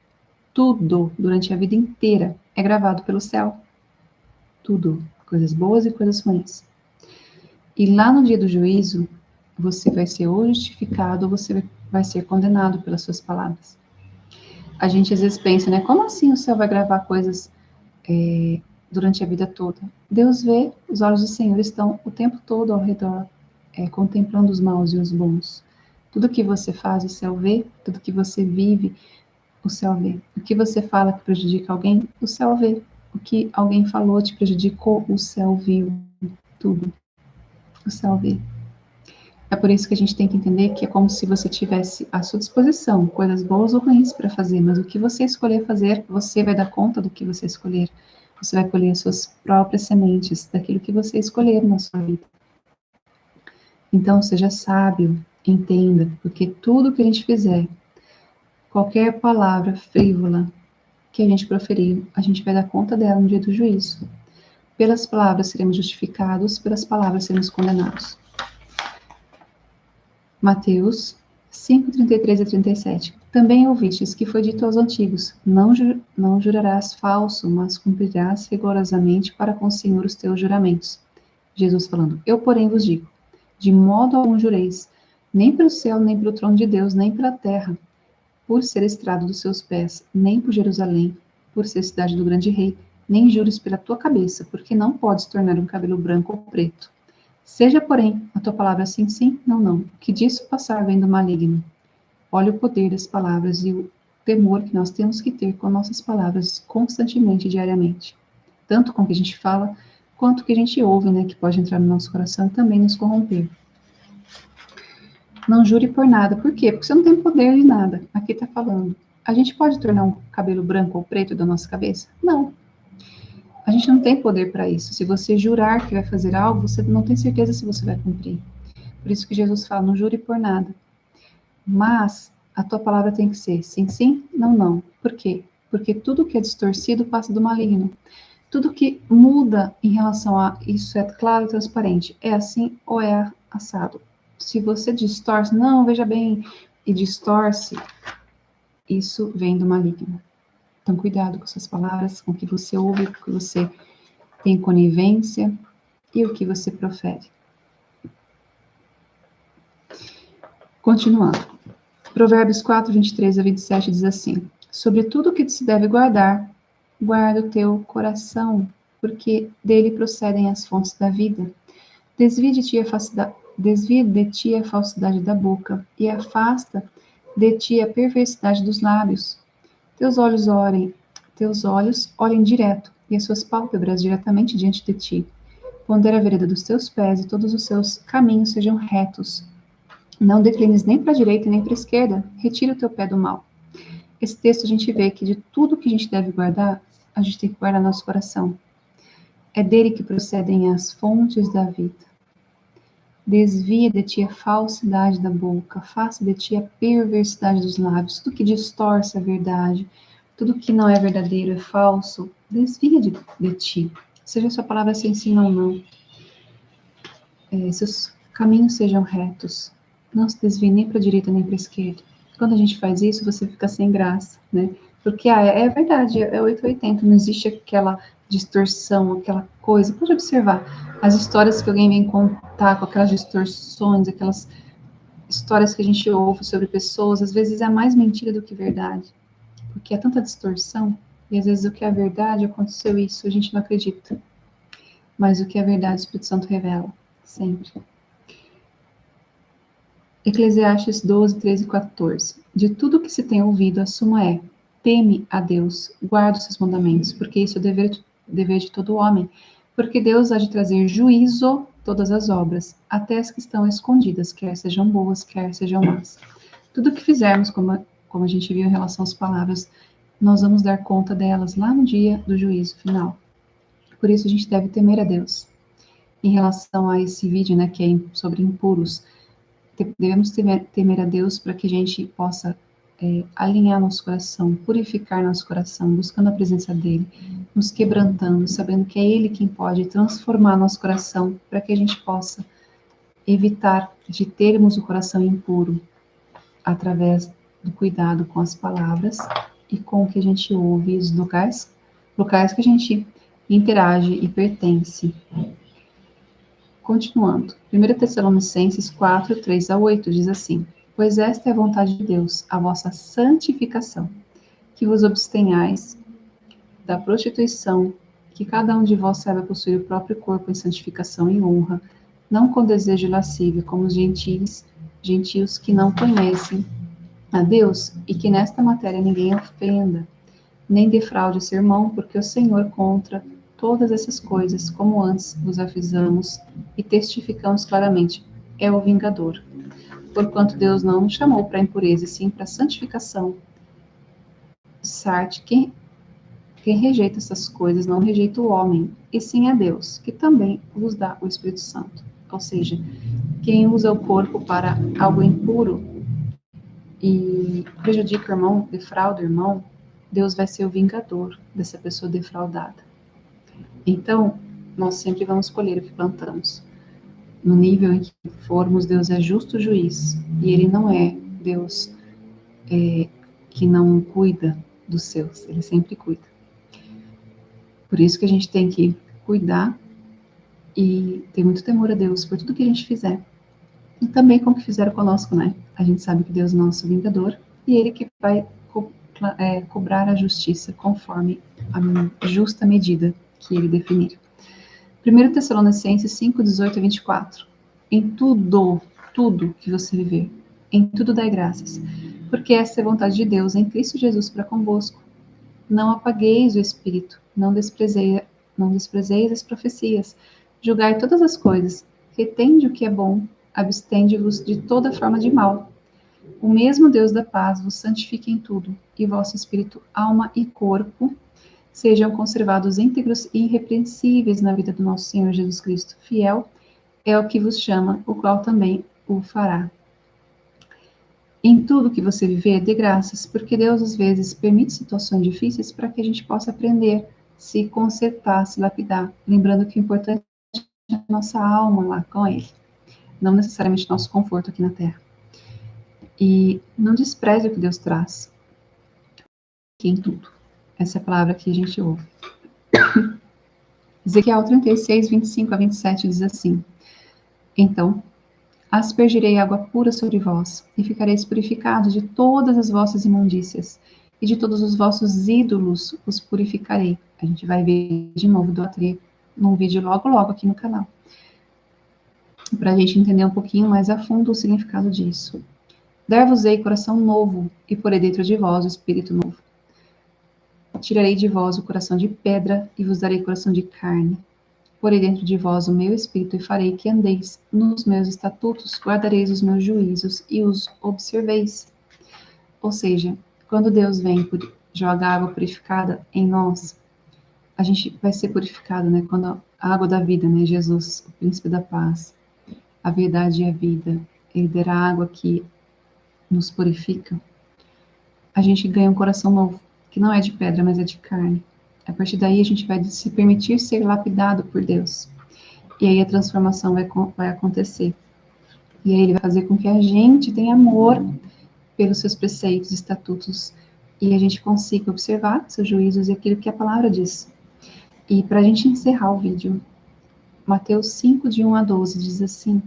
durante a vida inteira, é gravado pelo céu. Tudo, coisas boas e coisas ruins. E lá no dia do juízo, você vai ser ou justificado ou você vai ser condenado pelas suas palavras. A gente às vezes pensa, né? Como assim o céu vai gravar coisas durante a vida toda? Deus vê, os olhos do Senhor estão o tempo todo ao redor, contemplando os maus e os bons. Tudo que você faz, o céu vê. Tudo que você vive, o céu vê. O que você fala que prejudica alguém, o céu vê. O que alguém falou te prejudicou, o céu viu. Tudo. O céu vê. É por isso que a gente tem que entender que é como se você tivesse à sua disposição coisas boas ou ruins para fazer, mas o que você escolher fazer, você vai dar conta do que você escolher. Você vai colher as suas próprias sementes daquilo que você escolher na sua vida. Então, seja sábio, entenda, porque tudo que a gente fizer, qualquer palavra frívola que a gente proferir, a gente vai dar conta dela no dia do juízo. Pelas palavras seremos justificados, pelas palavras seremos condenados. Mateus 5, 33 a 37. Também ouvistes que foi dito aos antigos, não jurarás falso, mas cumprirás rigorosamente para com o Senhor os teus juramentos. Jesus falando, eu porém vos digo, de modo algum jureis, nem pelo céu, nem pelo trono de Deus, nem pela terra, por ser estrado dos seus pés, nem por Jerusalém, por ser cidade do grande rei, nem jures pela tua cabeça, porque não podes tornar um cabelo branco ou preto. Seja, porém, a tua palavra sim, sim, não, não, que disso passar vem do maligno. Olha o poder das palavras e o temor que nós temos que ter com nossas palavras constantemente, diariamente. Tanto com o que a gente fala, quanto o que a gente ouve, né, que pode entrar no nosso coração e também nos corromper. Não jure por nada. Por quê? Porque você não tem poder de nada. Aqui está falando. A gente pode tornar um cabelo branco ou preto da nossa cabeça? Não. A gente não tem poder para isso. Se você jurar que vai fazer algo, você não tem certeza se você vai cumprir. Por isso que Jesus fala, não jure por nada. Mas a tua palavra tem que ser sim, sim, não, não. Por quê? Porque tudo que é distorcido passa do maligno. Tudo que muda em relação a isso é claro e transparente. É assim ou é assado. Se você distorce, não, veja bem, e distorce, isso vem do maligno. Então, cuidado com suas palavras, com o que você ouve, com o que você tem conivência e o que você profere. Continuando. Provérbios 4, 23 a 27 diz assim, sobre tudo que se deve guardar, guarda o teu coração, porque dele procedem as fontes da vida. Desvia de ti a falsidade da boca e afasta de ti a perversidade dos lábios. Teus olhos olhem direto e as suas pálpebras diretamente diante de ti. Pondera a vereda dos teus pés e todos os seus caminhos sejam retos. Não declines nem para a direita nem para a esquerda. Retira o teu pé do mal. Esse texto a gente vê que de tudo que a gente deve guardar, a gente tem que guardar nosso coração. É dele que procedem as fontes da vida. Desvia de ti a falsidade da boca, afasta de ti a perversidade dos lábios, tudo que distorce a verdade, Tudo que não é verdadeiro, é falso, desvia de ti. Seja a sua palavra sem sim ou não. Seus caminhos sejam retos. Não se desvie nem para a direita nem para a esquerda. Quando a gente faz isso, você fica sem graça, né? Porque é verdade, é 880, não existe aquela distorção, aquela coisa. Pode observar as histórias que alguém vem contar com aquelas distorções, aquelas histórias que a gente ouve sobre pessoas, às vezes é mais mentira do que verdade, porque é tanta distorção, e às vezes o que é verdade aconteceu isso, a gente não acredita. Mas o que é verdade, o Espírito Santo revela, sempre. Eclesiastes 12, 13 e 14. De tudo que se tem ouvido, a suma é: teme a Deus, guarda os seus mandamentos, porque isso é dever de todo homem. Porque Deus há de trazer juízo todas as obras, até as que estão escondidas, quer sejam boas, quer sejam más. Tudo que fizermos, como a gente viu em relação às palavras, nós vamos dar conta delas lá no dia do juízo final. Por isso a gente deve temer a Deus. Em relação a esse vídeo, né, que é sobre impuros, devemos temer a Deus para que a gente possa alinhar nosso coração, purificar nosso coração, buscando a presença dEle, nos quebrantando, sabendo que é Ele quem pode transformar nosso coração para que a gente possa evitar de termos o coração impuro através do cuidado com as palavras e com o que a gente ouve, os locais que a gente interage e pertence. Continuando, 1 Tessalonicenses 4, 3 a 8 diz assim: Pois esta é a vontade de Deus, a vossa santificação, que vos abstenhais da prostituição, que cada um de vós saiba possuir o próprio corpo em santificação e honra, não com desejo lascívio, como os gentios que não conhecem a Deus, e que nesta matéria ninguém ofenda, nem defraude seu irmão, porque o Senhor contra todas essas coisas, como antes vos avisamos e testificamos claramente, é o vingador. Porquanto Deus não nos chamou para a impureza, e sim para a santificação. Sarte, quem rejeita essas coisas não rejeita o homem, e sim a Deus, que também vos dá o Espírito Santo. Ou seja, quem usa o corpo para algo impuro e prejudica o irmão, defrauda o irmão, Deus vai ser o vingador dessa pessoa defraudada. Então, nós sempre vamos colher o que plantamos. No nível em que formos, Deus é justo juiz, e Ele não é Deus que não cuida dos seus, Ele sempre cuida. Por isso que a gente tem que cuidar e ter muito temor a Deus por tudo que a gente fizer. E também com o que fizeram conosco, né? A gente sabe que Deus é nosso vingador, e Ele que vai cobrar a justiça conforme a justa medida que Ele definir. 1 Tessalonicenses 5, 18 e 24. Em tudo que você viver, em tudo dai graças, porque essa é a vontade de Deus em Cristo Jesus para convosco. Não apagueis o Espírito, não desprezeis as profecias, julgai todas as coisas, retende o que é bom, abstende-vos de toda forma de mal. O mesmo Deus da paz vos santifique em tudo, e vosso espírito, alma e corpo sejam conservados íntegros e irrepreensíveis na vida do nosso Senhor Jesus Cristo. Fiel é o que vos chama, o qual também o fará. Em tudo que você viver, dê graças, porque Deus às vezes permite situações difíceis para que a gente possa aprender, se consertar, se lapidar. Lembrando que o importante é a nossa alma lá com Ele, não necessariamente nosso conforto aqui na Terra. E não despreze o que Deus traz, que em tudo. Essa é a palavra que a gente ouve. Ezequiel 36, 25 a 27 diz assim: Então aspergirei água pura sobre vós, e ficareis purificados de todas as vossas imundícias, e de todos os vossos ídolos os purificarei. A gente vai ver de novo idolatria num vídeo logo aqui no canal, para a gente entender um pouquinho mais a fundo o significado disso. Dar-vos-ei coração novo, e porei dentro de vós o espírito novo. Tirarei de vós o coração de pedra, e vos darei coração de carne. Porei dentro de vós o meu espírito, e farei que andeis nos meus estatutos, guardareis os meus juízos, e os observeis. Ou seja, quando Deus vem joga água purificada em nós, a gente vai ser purificado, né? Quando a água da vida, né? Jesus, o príncipe da paz, a verdade e a vida, Ele der a água que nos purifica, a gente ganha um coração novo, que não é de pedra, mas é de carne. A partir daí a gente vai se permitir ser lapidado por Deus. E aí a transformação vai acontecer. E aí ele vai fazer com que a gente tenha amor pelos seus preceitos, estatutos, e a gente consiga observar seus juízos e aquilo que a palavra diz. E para a gente encerrar o vídeo, Mateus 5, de 1 a 12, diz assim: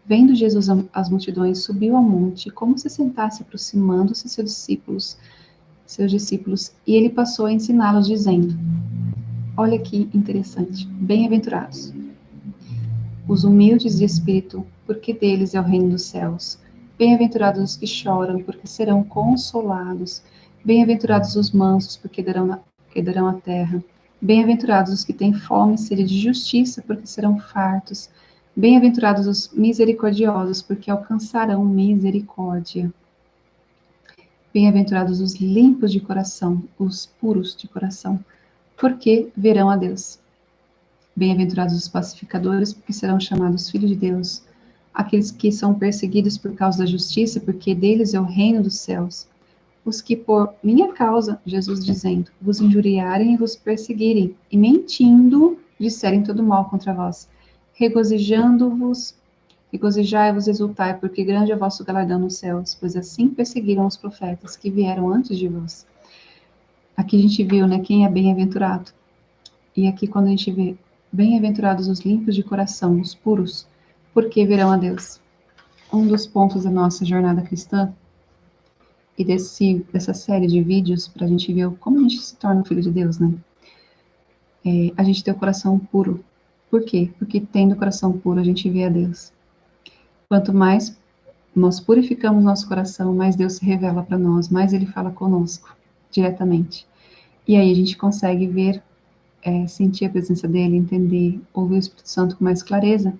Vendo Jesus as multidões, subiu ao monte, como se sentasse aproximando-se seus discípulos, e ele passou a ensiná-los, dizendo: Olha que interessante, bem-aventurados os humildes de espírito, porque deles é o reino dos céus. Bem-aventurados os que choram, porque serão consolados. Bem-aventurados os mansos, porque herdarão a terra. Bem-aventurados os que têm fome e sede de justiça, porque serão fartos. Bem-aventurados os misericordiosos, porque alcançarão misericórdia. Bem-aventurados os limpos de coração, os puros de coração, porque verão a Deus. Bem-aventurados os pacificadores, porque serão chamados filhos de Deus. Aqueles que são perseguidos por causa da justiça, porque deles é o reino dos céus. Os que por minha causa, Jesus dizendo, vos injuriarem e vos perseguirem, e mentindo, disserem todo mal contra vós. Regozijai-vos, exultai, porque grande é o vosso galardão nos céus, pois assim perseguiram os profetas que vieram antes de vós. Aqui a gente viu, né, quem é bem-aventurado. E aqui quando a gente vê bem-aventurados os limpos de coração, os puros, porque verão a Deus. Um dos pontos da nossa jornada cristã e dessa série de vídeos para a gente ver como a gente se torna um filho de Deus, né? A gente tem o coração puro. Por quê? Porque tendo o coração puro a gente vê a Deus. Quanto mais nós purificamos nosso coração, mais Deus se revela para nós, mais Ele fala conosco diretamente. E aí a gente consegue ver, sentir a presença dele, entender, ouvir o Espírito Santo com mais clareza.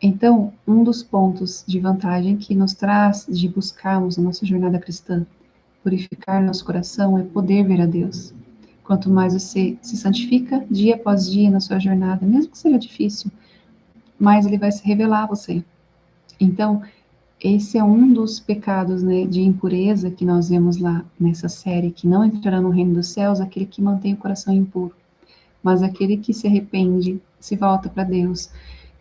Então, um dos pontos de vantagem que nos traz de buscarmos a nossa jornada cristã, purificar nosso coração, é poder ver a Deus. Quanto mais você se santifica dia após dia na sua jornada, mesmo que seja difícil, mais Ele vai se revelar a você. Então, esse é um dos pecados, né, de impureza que nós vemos lá nessa série, que não entrará no reino dos céus, aquele que mantém o coração impuro. Mas aquele que se arrepende, se volta para Deus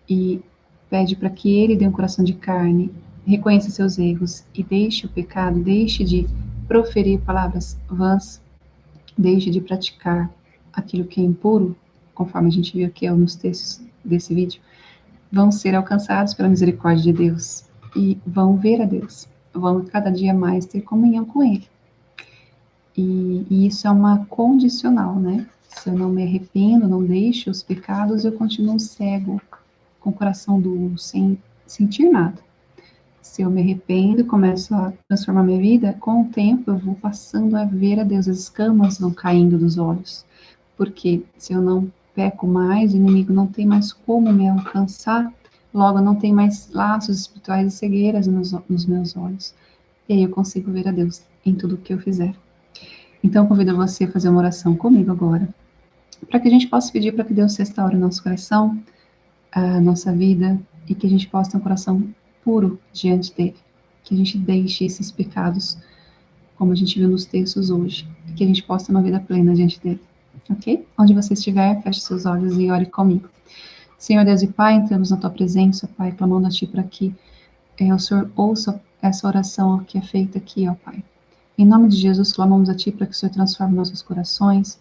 e pede para que Ele dê um coração de carne, reconheça seus erros e deixe o pecado, deixe de proferir palavras vãs, deixe de praticar aquilo que é impuro, conforme a gente viu aqui nos textos desse vídeo, vão ser alcançados pela misericórdia de Deus e vão ver a Deus, vão cada dia mais ter comunhão com Ele. E isso é uma condicional, né? Se eu não me arrependo, não deixo os pecados, eu continuo cego, com o coração duro, sem sentir nada. Se eu me arrependo e começo a transformar minha vida, com o tempo eu vou passando a ver a Deus, as escamas vão caindo dos olhos. Porque se eu não peco mais, o inimigo não tem mais como me alcançar, logo não tem mais laços espirituais e cegueiras nos meus olhos. E aí eu consigo ver a Deus em tudo o que eu fizer. Então, convido você a fazer uma oração comigo agora, para que a gente possa pedir para que Deus restaure o nosso coração, a nossa vida, e que a gente possa ter um coração puro diante dele. Que a gente deixe esses pecados, como a gente viu nos textos hoje, e que a gente possa ter uma vida plena diante dele. Ok? Onde você estiver, feche seus olhos e ore comigo. Senhor Deus e Pai, entramos na tua presença, Pai, clamando a ti para que o Senhor ouça essa oração que é feita aqui, ó Pai. Em nome de Jesus, clamamos a Ti para que o Senhor transforme nossos corações,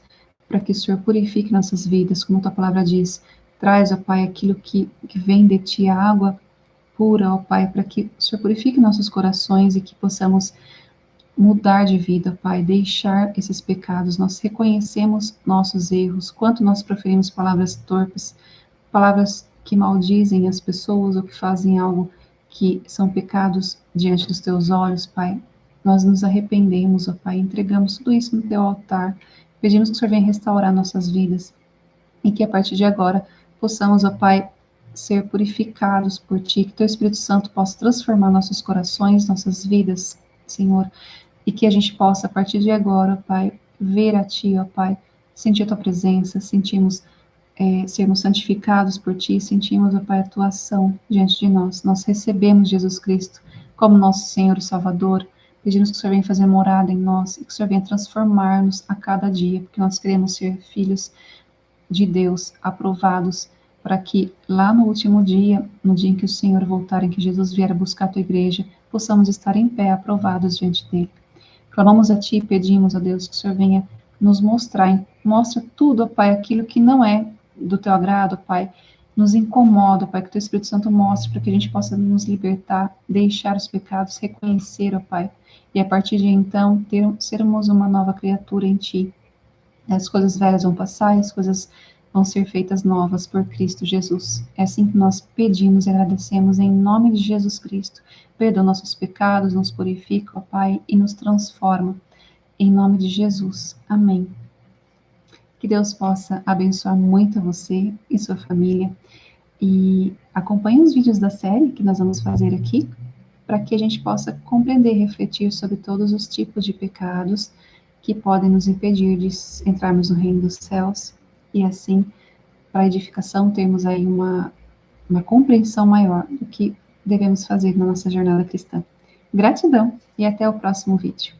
para que o Senhor purifique nossas vidas, como a Tua palavra diz. Traz, ó Pai, aquilo que vem de Ti, a água pura, ó Pai, para que o Senhor purifique nossos corações e que possamos mudar de vida, Pai, deixar esses pecados. Nós reconhecemos nossos erros, quanto nós proferimos palavras torpes, palavras que maldizem as pessoas ou que fazem algo que são pecados diante dos Teus olhos, Pai. Nós nos arrependemos, ó Pai, entregamos tudo isso no Teu altar, pedimos que o Senhor venha restaurar nossas vidas e que a partir de agora possamos, ó Pai, ser purificados por Ti, que Teu Espírito Santo possa transformar nossos corações, nossas vidas, Senhor, e que a gente possa, a partir de agora, ó Pai, ver a Ti, ó Pai, sentir a Tua presença, sermos santificados por Ti, sentimos, ó Pai, a Tua ação diante de nós. Nós recebemos Jesus Cristo como nosso Senhor e Salvador, Pedimos que o Senhor venha fazer morada em nós e que o Senhor venha transformar-nos a cada dia, porque nós queremos ser filhos de Deus, aprovados, para que lá no último dia, no dia em que o Senhor voltar, em que Jesus vier buscar a tua igreja, possamos estar em pé, aprovados diante dele. Clamamos a Ti e pedimos, ó Deus, que o Senhor venha nos mostrar, mostra tudo, ó Pai, aquilo que não é do Teu agrado, ó Pai, nos incomoda, ó Pai, que o Teu Espírito Santo mostre para que a gente possa nos libertar, deixar os pecados, reconhecer, ó Pai, e a partir de então sermos uma nova criatura em Ti. As coisas velhas vão passar e as coisas vão ser feitas novas por Cristo Jesus. É assim que nós pedimos e agradecemos em nome de Jesus Cristo. Perdoa nossos pecados, nos purifica, ó Pai, e nos transforma. Em nome de Jesus. Amém. Que Deus possa abençoar muito você e sua família. E acompanhe os vídeos da série que nós vamos fazer aqui, para que a gente possa compreender e refletir sobre todos os tipos de pecados que podem nos impedir de entrarmos no reino dos céus e assim, para a edificação, termos aí uma compreensão maior do que devemos fazer na nossa jornada cristã. Gratidão e até o próximo vídeo.